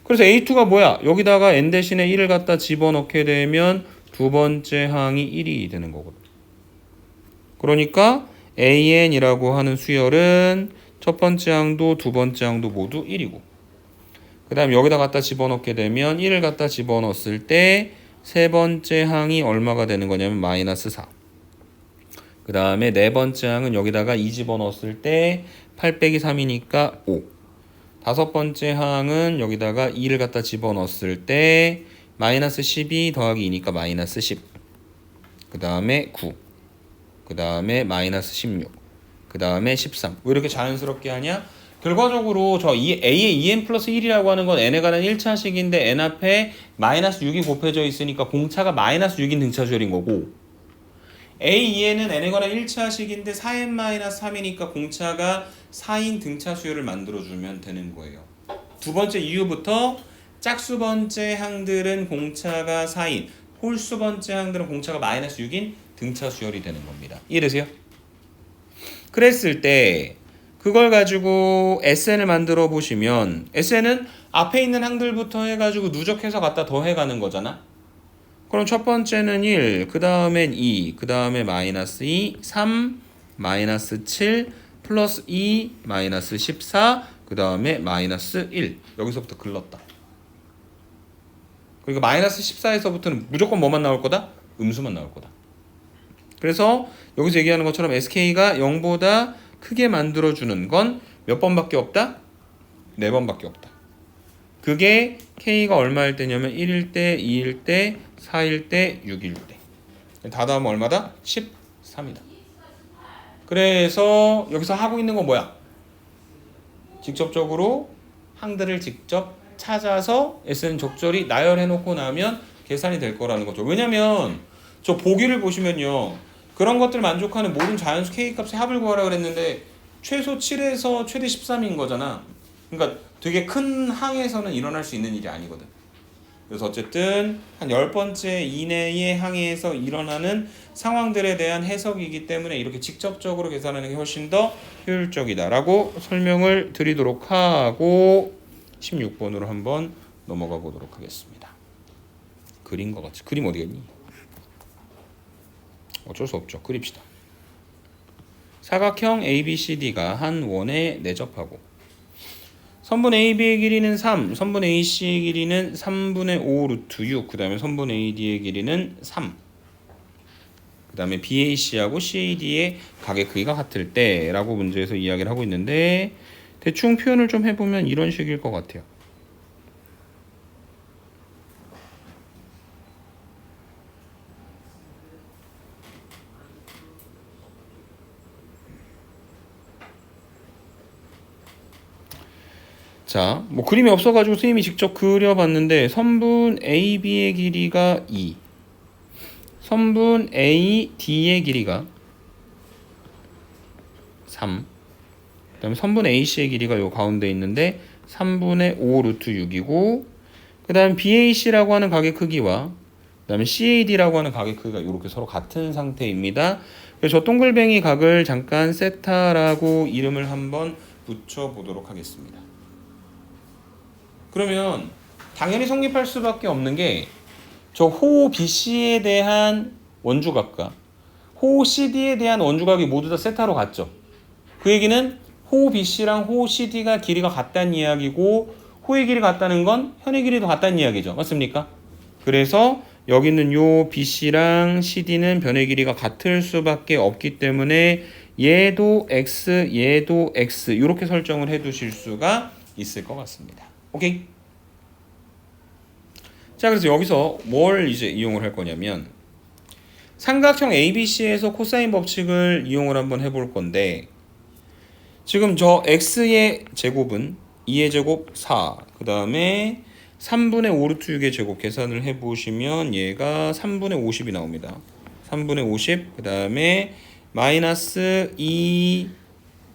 그래서 a2가 뭐야? 여기다가 n 대신에 1을 갖다 집어넣게 되면 두 번째 항이 1이 되는 거거든. 그러니까 an이라고 하는 수열은 첫 번째 항도 두 번째 항도 모두 1이고 그 다음 여기다 갖다 집어넣게 되면 1을 갖다 집어넣었을 때 세 번째 항이 얼마가 되는 거냐면 마이너스 4. 그 다음에 네 번째 항은 여기다가 2 집어넣었을 때 8 빼기 3이니까 5. 다섯 번째 항은 여기다가 2를 갖다 집어넣었을 때 마이너스 12 더하기 2니까 마이너스 10. 그 다음에 9. 그 다음에 마이너스 16. 그 다음에 13. 왜 이렇게 자연스럽게 하냐? 결과적으로 저 a의 2n 플러스 1이라고 하는 건 n에 관한 1차식인데 n 앞에 마이너스 6이 곱해져 있으니까 공차가 마이너스 6인 등차수열인 거고 a2n은 n에 관한 1차식인데 4n 마이너스 3이니까 공차가 4인 등차수열을 만들어주면 되는 거예요. 두 번째 이유부터 짝수 번째 항들은 공차가 4인, 홀수 번째 항들은 공차가 마이너스 6인 등차수열이 되는 겁니다. 이해되세요? 그랬을 때 그걸 가지고 SN을 만들어 보시면 SN은 앞에 있는 항들부터 해가지고 누적해서 갖다 더해가는 거잖아. 그럼 첫 번째는 1, 그 다음엔 2, 그 다음에 마이너스 2, 3, 마이너스 7, 플러스 2, 마이너스 14, 그 다음에 마이너스 1. 여기서부터 글렀다. 그리고 마이너스 14에서부터는 무조건 뭐만 나올 거다? 음수만 나올 거다. 그래서 여기서 얘기하는 것처럼 SK가 0보다 크게 만들어주는 건 몇 번밖에 없다? 4번밖에 없다. 그게 K가 얼마일 때냐면 1일 때, 2일 때, 4일 때, 6일 때. 다 더하면 얼마다? 13이다. 그래서 여기서 하고 있는 건 뭐야? 직접적으로 항들을 직접 찾아서 S는 적절히 나열해놓고 나면 계산이 될 거라는 거죠. 왜냐면 저 보기를 보시면요. 그런 것들 만족하는 모든 자연수 K값의 합을 구하라 그랬는데 최소 7에서 최대 13인 거잖아. 그러니까 되게 큰 항에서는 일어날 수 있는 일이 아니거든. 그래서 어쨌든 한 10번째 이내의 항에서 일어나는 상황들에 대한 해석이기 때문에 이렇게 직접적으로 계산하는 게 훨씬 더 효율적이다라고 설명을 드리도록 하고 16번으로 한번 넘어가 보도록 하겠습니다. 그린 것 같지? 그림 어디 갔니? 어쩔 수 없죠. 그립시다. 사각형 ABCD가 한 원에 내접하고 선분 AB의 길이는 3, 선분 AC의 길이는 3분의 5 루트 6, 그 다음에 선분 AD의 길이는 3, 그 다음에 BAC하고 CAD의 각의 크기가 같을 때 라고 문제에서 이야기를 하고 있는데 대충 표현을 좀 해보면 이런 식일 것 같아요. 자, 뭐 그림이 없어가지고 선생님이 직접 그려봤는데 선분 AB의 길이가 2, 선분 AD의 길이가 3, 그 다음에 선분 AC의 길이가 요 가운데 있는데 3분의 5 루트 6이고 그 다음에 BAC라고 하는 각의 크기와 그 다음에 CAD라고 하는 각의 크기가 이렇게 서로 같은 상태입니다. 그래서 저 동글뱅이 각을 잠깐 세타라고 이름을 한번 붙여보도록 하겠습니다. 그러면 당연히 성립할 수밖에 없는 게 저 호 BC에 대한 원주각과 호 CD에 대한 원주각이 모두 다 세타로 같죠. 그 얘기는 호 BC랑 호 CD가 길이가 같다는 이야기고 호의 길이가 같다는 건 현의 길이도 같다는 이야기죠. 맞습니까? 그래서 여기 있는 요 BC랑 CD는 변의 길이가 같을 수밖에 없기 때문에 얘도 X, 얘도 X 이렇게 설정을 해 두실 수가 있을 것 같습니다. 오케이? 자, 그래서 여기서 뭘 이제 이용을 할 거냐면 삼각형 ABC에서 코사인 법칙을 이용을 한번 해볼 건데 지금 저 x의 제곱은 2의 제곱 4, 그 다음에 3분의 5 루트 6의 제곱 계산을 해보시면 얘가 3분의 50이 나옵니다. 3분의 50, 그 다음에 마이너스 2,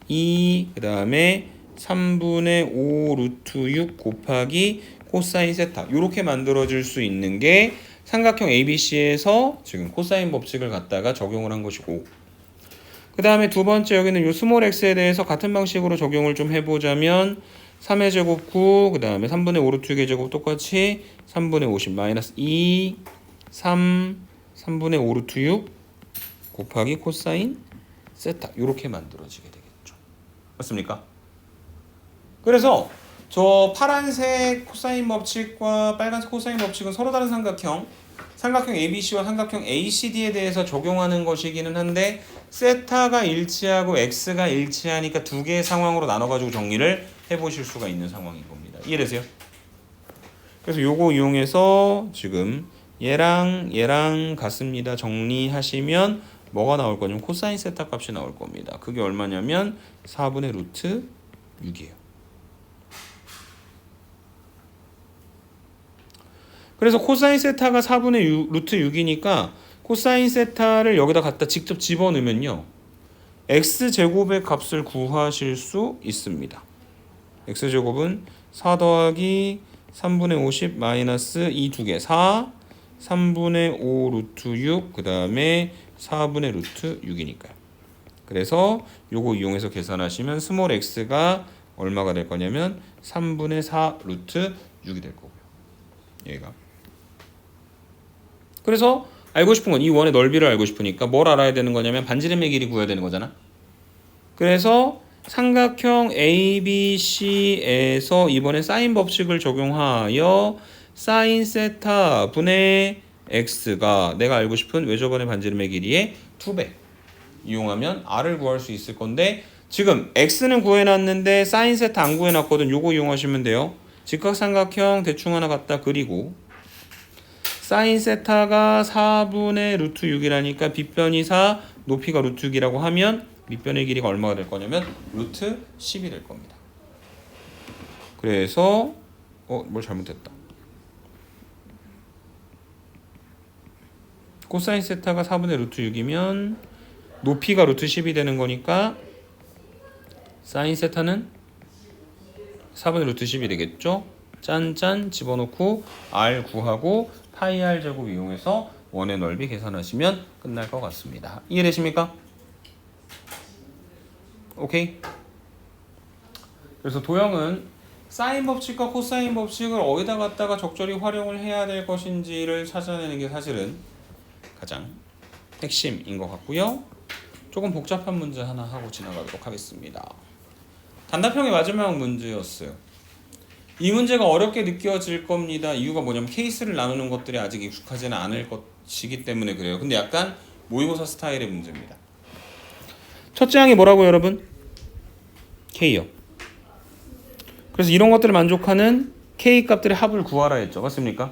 그 다음에 3분의 5 루트 6 곱하기 코사인 세타, 이렇게 만들어질 수 있는 게 삼각형 ABC에서 지금 코사인 법칙을 갖다가 적용을 한 것이고, 그 다음에 두 번째 여기는 요 스몰 x에 대해서 같은 방식으로 적용을 좀 해보자면 3의 제곱 9, 그 다음에 3분의 5 루트 6의 제곱 똑같이 3분의 50 마이너스 2, 3분의 5 루트 6 곱하기 코사인 세타, 이렇게 만들어지게 되겠죠. 맞습니까? 그래서 저 파란색 코사인 법칙과 빨간색 코사인 법칙은 서로 다른 삼각형 ABC와 삼각형 ACD에 대해서 적용하는 것이기는 한데, 세타가 일치하고 x가 일치하니까 두 개의 상황으로 나눠가지고 정리를 해보실 수가 있는 상황인 겁니다. 이해되세요? 그래서 요거 이용해서 지금 얘랑 같습니다 정리하시면 뭐가 나올 거냐면 코사인 세타 값이 나올 겁니다. 그게 얼마냐면 4분의 루트 6이에요. 그래서 코사인 세타가 4분의 루트 6이니까 코사인 세타를 여기다 갖다 직접 집어넣으면요, x제곱의 값을 구하실 수 있습니다. x제곱은 4 더하기 3분의 50 마이너스 2 두 개 4, 3분의 5 루트 6, 그 다음에 4분의 루트 6이니까요. 그래서 요거 이용해서 계산하시면 스몰 x가 얼마가 될 거냐면 3분의 4 루트 6이 될 거고요. 얘가. 그래서 알고 싶은 건 이 원의 넓이를 알고 싶으니까 뭘 알아야 되는 거냐면 반지름의 길이 구해야 되는 거잖아. 그래서 삼각형 ABC에서 이번에 사인 법칙을 적용하여 사인 세타 분의 x가 내가 알고 싶은 외접원의 반지름의 길이의 2배 이용하면 r을 구할 수 있을 건데, 지금 x는 구해놨는데 사인 세타 안 구해놨거든. 요거 이용하시면 돼요. 직각삼각형 대충 하나 갖다 그리고 사인 세타가 4분의 루트 6이라니까 빗변이 4, 높이가 루트 6이라고 하면 밑변의 길이가 얼마가 될 거냐면 루트 10이 될 겁니다. 그래서 뭘 잘못했다. 코사인 세타가 4분의 루트 6이면 높이가 루트 10이 되는 거니까 사인 세타는 4분의 루트 10이 되겠죠. 짠짠 집어넣고 r 구하고 파이 r 제곱 이용해서 원의 넓이 계산하시면 끝날 것 같습니다. 이해되십니까? 오케이. 그래서 도형은 사인 법칙과 코사인 법칙을 어디다 갖다가 적절히 활용을 해야 될 것인지를 찾아내는 게 사실은 가장 핵심인 것 같고요. 조금 복잡한 문제 하나 하고 지나가도록 하겠습니다. 단답형의 마지막 문제였어요. 이 문제가 어렵게 느껴질 겁니다. 이유가 뭐냐면 케이스를 나누는 것들이 아직 익숙하지는 않을 것이기 때문에 그래요. 근데 약간 모의고사 스타일의 문제입니다. 첫째 항이 뭐라고요, 여러분? K요. 그래서 이런 것들을 만족하는 K 값들의 합을 구하라 했죠. 맞습니까?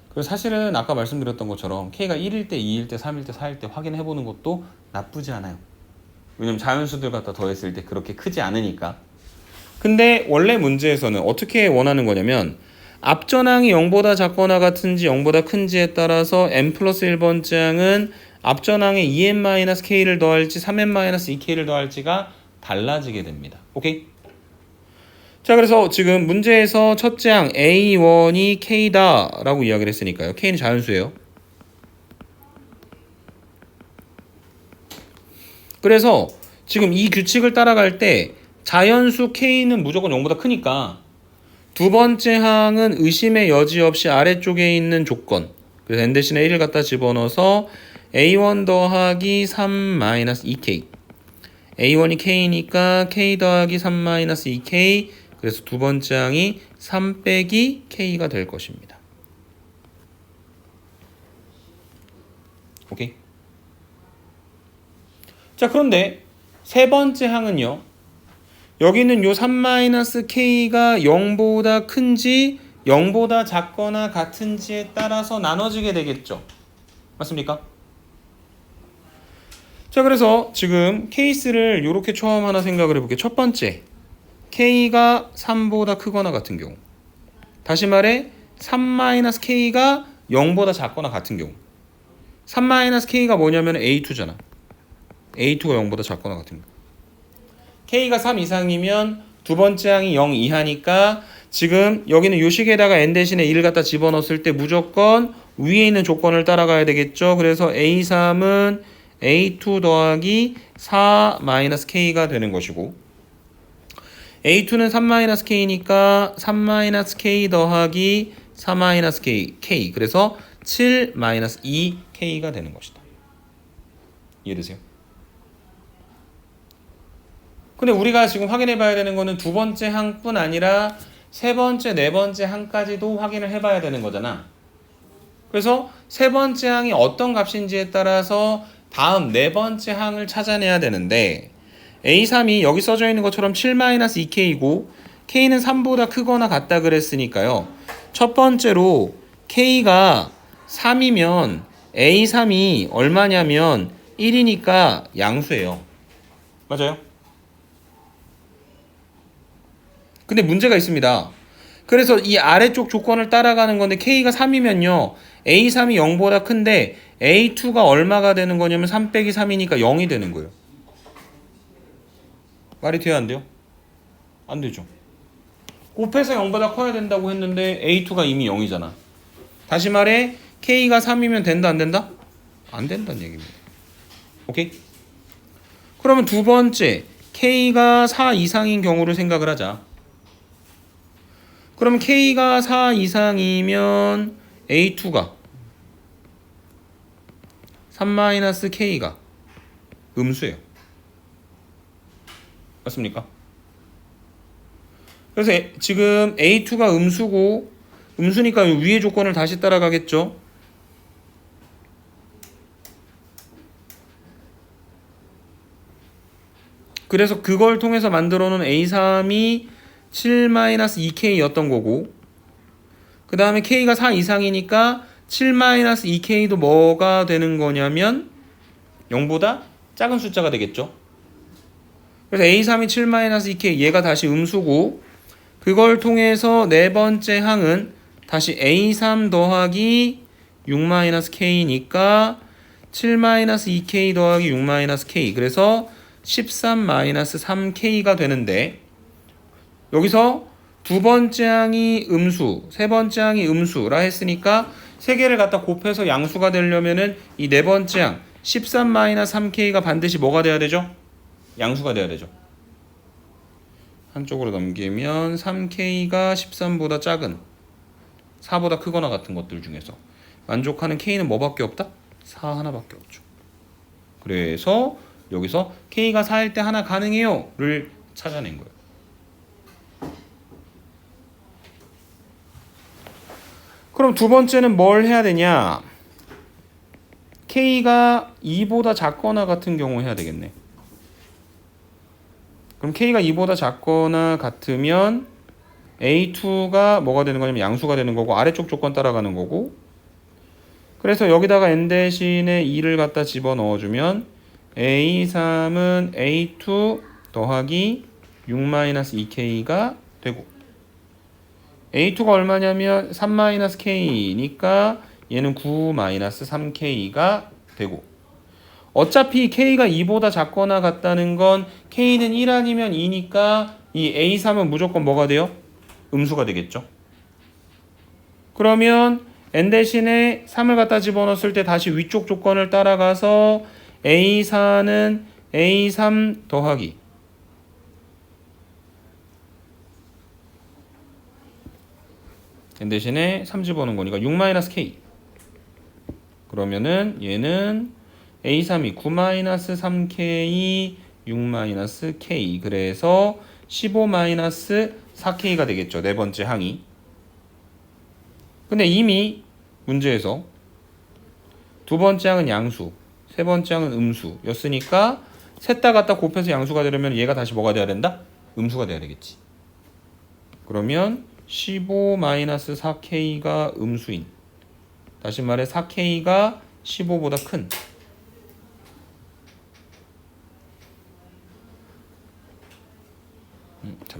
그래서 사실은 아까 말씀드렸던 것처럼 K가 1일 때, 2일 때, 3일 때, 4일 때 확인해보는 것도 나쁘지 않아요. 왜냐면 자연수들 갖다 더했을 때 그렇게 크지 않으니까. 근데 원래 문제에서는 어떻게 원하는 거냐면 앞전항이 0보다 작거나 같은지 0보다 큰지에 따라서 n 플러스 1번째 항은 앞전항에 2n-k를 더할지 3n-2k를 더할지가 달라지게 됩니다. 오케이? 자, 그래서 지금 문제에서 첫째 항 A1이 K다 라고 이야기를 했으니까요. K는 자연수예요. 그래서 지금 이 규칙을 따라갈 때 자연수 K는 무조건 0보다 크니까 두 번째 항은 의심의 여지 없이 아래쪽에 있는 조건, 그래서 n 대신에 1을 갖다 집어넣어서 A1 더하기 3-2K, A1이 K니까 K 더하기 3-2K, 그래서 두 번째 항이 3 빼기 K가 될 것입니다. 오케이? 자, 그런데 세 번째 항은요, 여기는 요 3-K가 0보다 큰지 0보다 작거나 같은지에 따라서 나눠지게 되겠죠. 맞습니까? 자, 그래서 지금 케이스를 이렇게 처음 하나 생각을 해볼게요. 첫 번째, K가 3보다 크거나 같은 경우. 다시 말해 3-K가 0보다 작거나 같은 경우. 3-K가 뭐냐면 A2잖아. A2가 0보다 작거나 같은 경우. K가 3 이상이면 두 번째 항이 0 이하니까 지금 여기는 요 식에다가 n 대신에 1을 갖다 집어넣었을 때 무조건 위에 있는 조건을 따라가야 되겠죠. 그래서 A3은 A2 더하기 4-K가 되는 것이고, A2는 3-K니까 3-K 더하기 4-K, 그래서 7-2K가 되는 것이다. 이해되세요? 근데 우리가 지금 확인해 봐야 되는 거는 두 번째 항뿐 아니라 세 번째, 네 번째 항까지도 확인을 해 봐야 되는 거잖아. 그래서 세 번째 항이 어떤 값인지에 따라서 다음 네 번째 항을 찾아내야 되는데, A3이 여기 써져 있는 것처럼 7-2K이고 K는 3보다 크거나 같다 그랬으니까요. 첫 번째로 K가 3이면 A3이 얼마냐면 1이니까 양수예요. 맞아요? 근데 문제가 있습니다. 그래서 이 아래쪽 조건을 따라가는 건데 K가 3이면요. A3이 0보다 큰데 A2가 얼마가 되는 거냐면 3 빼기 3이니까 0이 되는 거예요. 말이 돼야 안 돼요? 안 되죠. 곱해서 0보다 커야 된다고 했는데 A2가 이미 0이잖아. 다시 말해 K가 3이면 된다 안 된다? 안 된다는 얘기입니다. 오케이? 그러면 두 번째 K가 4 이상인 경우를 생각을 하자. 그러면 K가 4 이상이면 A2가 3-K가 음수예요. 맞습니까? 그래서 지금 A2가 음수고, 음수니까 위의 조건을 다시 따라가겠죠. 그래서 그걸 통해서 만들어 놓은 A3이 7-2K였던 거고, 그 다음에 K가 4 이상이니까 7-2K도 뭐가 되는 거냐면 0보다 작은 숫자가 되겠죠. 그래서 A3이 7-2K, 얘가 다시 음수고, 그걸 통해서 네 번째 항은 다시 A3 더하기 6-K니까 7-2K 더하기 6-K, 그래서 13-3K가 되는데, 여기서 두 번째 항이 음수, 세 번째 항이 음수라 했으니까 세 개를 갖다 곱해서 양수가 되려면은 이 네 번째 항 13-3K가 반드시 뭐가 돼야 되죠? 양수가 돼야 되죠. 한쪽으로 넘기면 3K가 13보다 작은, 4보다 크거나 같은 것들 중에서 만족하는 K는 뭐밖에 없다? 4 하나밖에 없죠. 그래서 여기서 K가 4일 때 하나 가능해요 를 찾아낸 거예요. 그럼 두 번째는 뭘 해야 되냐? K가 2보다 작거나 같은 경우 해야 되겠네. 그럼 K가 2보다 작거나 같으면 A2가 뭐가 되는 거냐면 양수가 되는 거고, 아래쪽 조건 따라가는 거고, 그래서 여기다가 n 대신에 2를 갖다 집어넣어주면 A3은 A2 더하기 6-2K가 되고, A2가 얼마냐면 3-K니까 얘는 9-3K가 되고, 어차피 K가 2보다 작거나 같다는 건 K는 1 아니면 2니까 이 A3은 무조건 뭐가 돼요? 음수가 되겠죠. 그러면 n 대신에 3을 갖다 집어넣었을 때 다시 위쪽 조건을 따라가서 A4는 A3 더하기 n 대신에 3 집어넣은 거니까 6-K, 그러면은 얘는 A3이 9-3K 6-K, 그래서 15-4K가 되겠죠. 네 번째 항이. 근데 이미 문제에서 두 번째 항은 양수, 세 번째 항은 음수 였으니까 셋 다 갖다 곱해서 양수가 되려면 얘가 다시 뭐가 돼야 된다? 음수가 돼야 되겠지. 그러면 15-4K가 음수인, 다시 말해 4K가 15보다 큰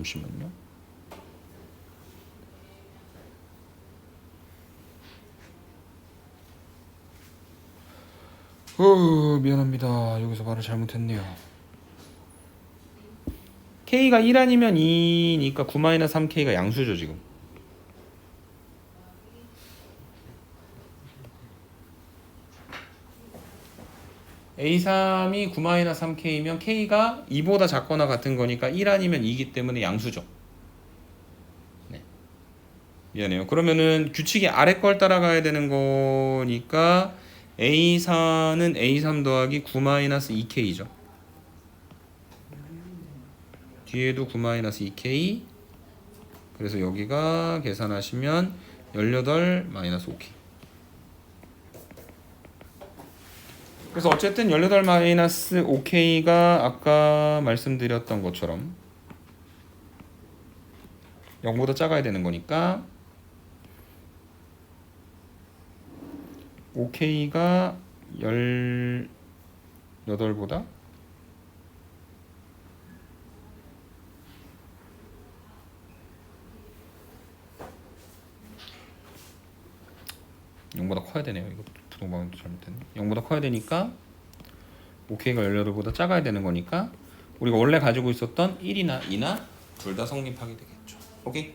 잠시만요. 미안합니다. 여기서 말을 잘못했네요. K가 1 아니면 2니까 9-3K가 양수죠 지금. A3이 9-3K면 K가 2보다 작거나 같은 거니까 1 아니면 2기 때문에 양수죠. 네. 미안해요. 그러면은 규칙이 아래 걸 따라가야 되는 거니까 A4는 A3 더하기 9-2K죠. 뒤에도 9-2K. 그래서 여기가 계산하시면 18-5K. 그래서 어쨌든 18-5K가 아까 말씀드렸던 것처럼 0보다 작아야 되는 거니까 5K가 18보다 0보다 커야 되네요. 이거 부동방도 잘못했네. 0보다 커야 되니까 5K가 18보다 작아야 되는 거니까 우리가 원래 가지고 있었던 1이나 2나 둘 다 성립하게 되겠죠. 오케이?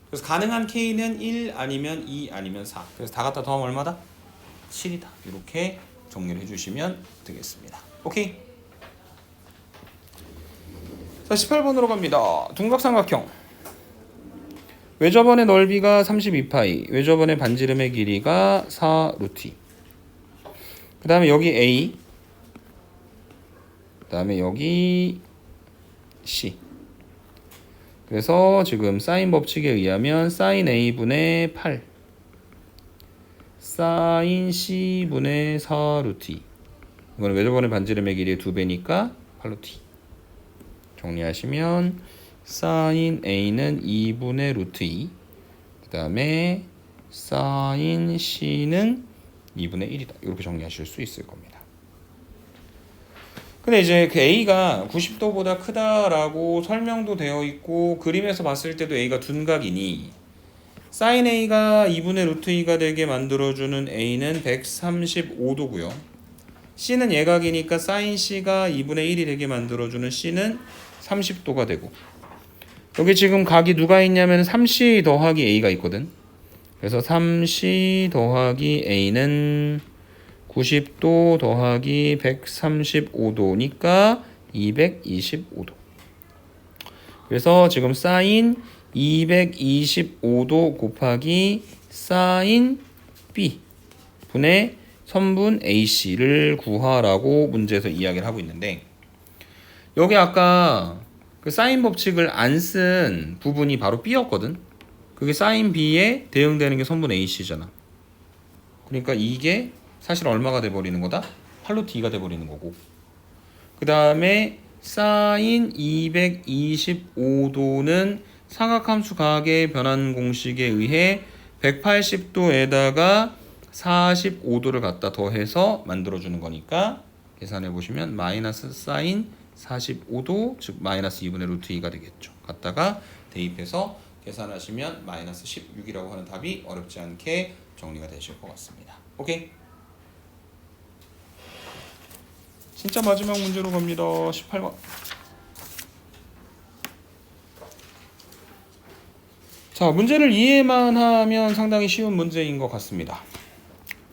그래서 가능한 K는 1 아니면 2 아니면 4. 그래서 다 갖다 더하면 얼마다? 7이다. 이렇게 정리를 해주시면 되겠습니다. 오케이? 자, 18번으로 갑니다. 둔각삼각형. 외접원의 넓이가 32파이, 외접원의 반지름의 길이가 4루트. 그 다음에 여기 A, 그 다음에 여기 C. 그래서 지금 사인 법칙에 의하면 사인 A분의 8, 사인 C분의 4루트. 이거는 외접원의 반지름의 길이의 2배니까 8루트. 정리하시면 사인 A는 2분의 루트 2, 그 다음에 사인 C는 2분의 1이다. 이렇게 정리하실 수 있을 겁니다. 근데 이제 그 A가 90도보다 크다라고 설명도 되어 있고 그림에서 봤을 때도 A가 둔각이니 사인 A가 2분의 루트 2가 되게 만들어주는 A는 135도고요. C는 예각이니까 사인 C가 2분의 1이 되게 만들어주는 C는 30도가 되고 여기 지금 각이 누가 있냐면 3C 더하기 A가 있거든. 그래서 3C 더하기 A는 90도 더하기 135도니까 225도. 그래서 지금 사인 225도 곱하기 사인 B 분의 선분 AC를 구하라고 문제에서 이야기를 하고 있는데 여기 아까 그 사인 법칙을 안 쓴 부분이 바로 B였거든. 그게 사인 B에 대응되는 게 선분 AC잖아. 그러니까 이게 사실 얼마가 돼버리는 거다? 8루트 2가 돼버리는 거고. 그 다음에 사인 225도는 삼각함수 가의 변환 공식에 의해 180도에다가 45도를 갖다 더해서 만들어주는 거니까 계산해 보시면 마이너스 사인 45도 즉 마이너스 2분의 루트 2가 되겠죠. 갖다가 대입해서 계산하시면 마이너스 16이라고 하는 답이 어렵지 않게 정리가 되실 것 같습니다. 오케이? 진짜 마지막 문제로 갑니다. 18번. 자, 문제를 이해만 하면 상당히 쉬운 문제인 것 같습니다.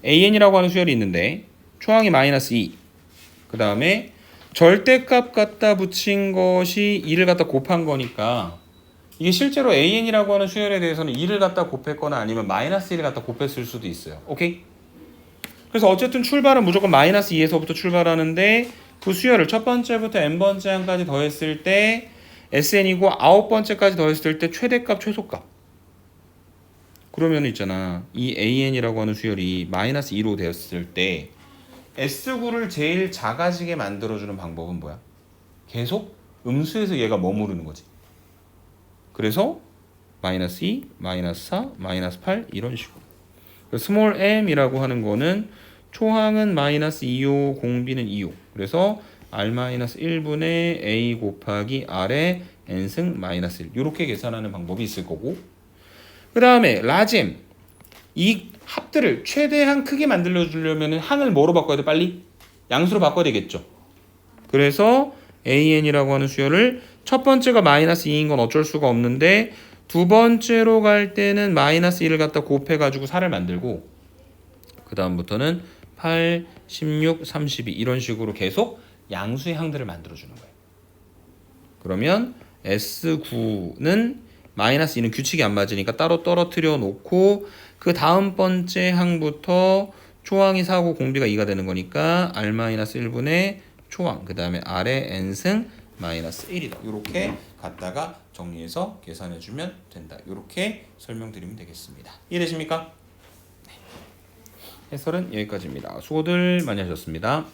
AN이라고 하는 수열이 있는데 초항이 마이너스 2, 그 다음에 절대값 갖다 붙인 것이 2를 갖다 곱한 거니까 이게 실제로 AN이라고 하는 수열에 대해서는 2를 갖다 곱했거나 아니면 마이너스 1을 갖다 곱했을 수도 있어요. 오케이? 그래서 어쨌든 출발은 무조건 마이너스 2에서부터 출발하는데 그 수열을 첫 번째부터 n번째 항까지 더했을 때 SN이고 9번째까지 더했을 때 최대값 최소값. 그러면 있잖아. 이 AN이라고 하는 수열이 마이너스 2로 되었을 때 S구를 제일 작아지게 만들어주는 방법은 뭐야? 계속 음수에서 얘가 머무르는 거지. 그래서 마이너스 2, 마이너스 4, 마이너스 8 이런 식으로. 스몰 m이라고 하는 거는 초항은 마이너스 2호, 공비는 2호. 그래서 r 마이너스 1분의 a 곱하기 r의 n승 마이너스 1 이렇게 계산하는 방법이 있을 거고, 그 다음에 라지 이 합들을 최대한 크게 만들어 주려면 항을 뭐로 바꿔야 돼? 빨리 양수로 바꿔야 되겠죠. 그래서 an이라고 하는 수열을 첫 번째가 마이너스 2인 건 어쩔 수가 없는데 두 번째로 갈 때는 마이너스 1을 갖다 곱해가지고 4를 만들고, 그 다음부터는 8, 16, 32 이런 식으로 계속 양수의 항들을 만들어주는 거예요. 그러면 S9는 마이너스 2는 규칙이 안 맞으니까 따로 떨어뜨려 놓고 그 다음 번째 항부터 초항이 4고 공비가 2가 되는 거니까 R-1분의 초항, 그 다음에 R의 n승 마이너스 1이다. 이렇게 갖다가 정리해서 계산해주면 된다. 이렇게 설명드리면 되겠습니다. 이해되십니까? 네. 해설은 여기까지입니다. 수고들 많이 하셨습니다.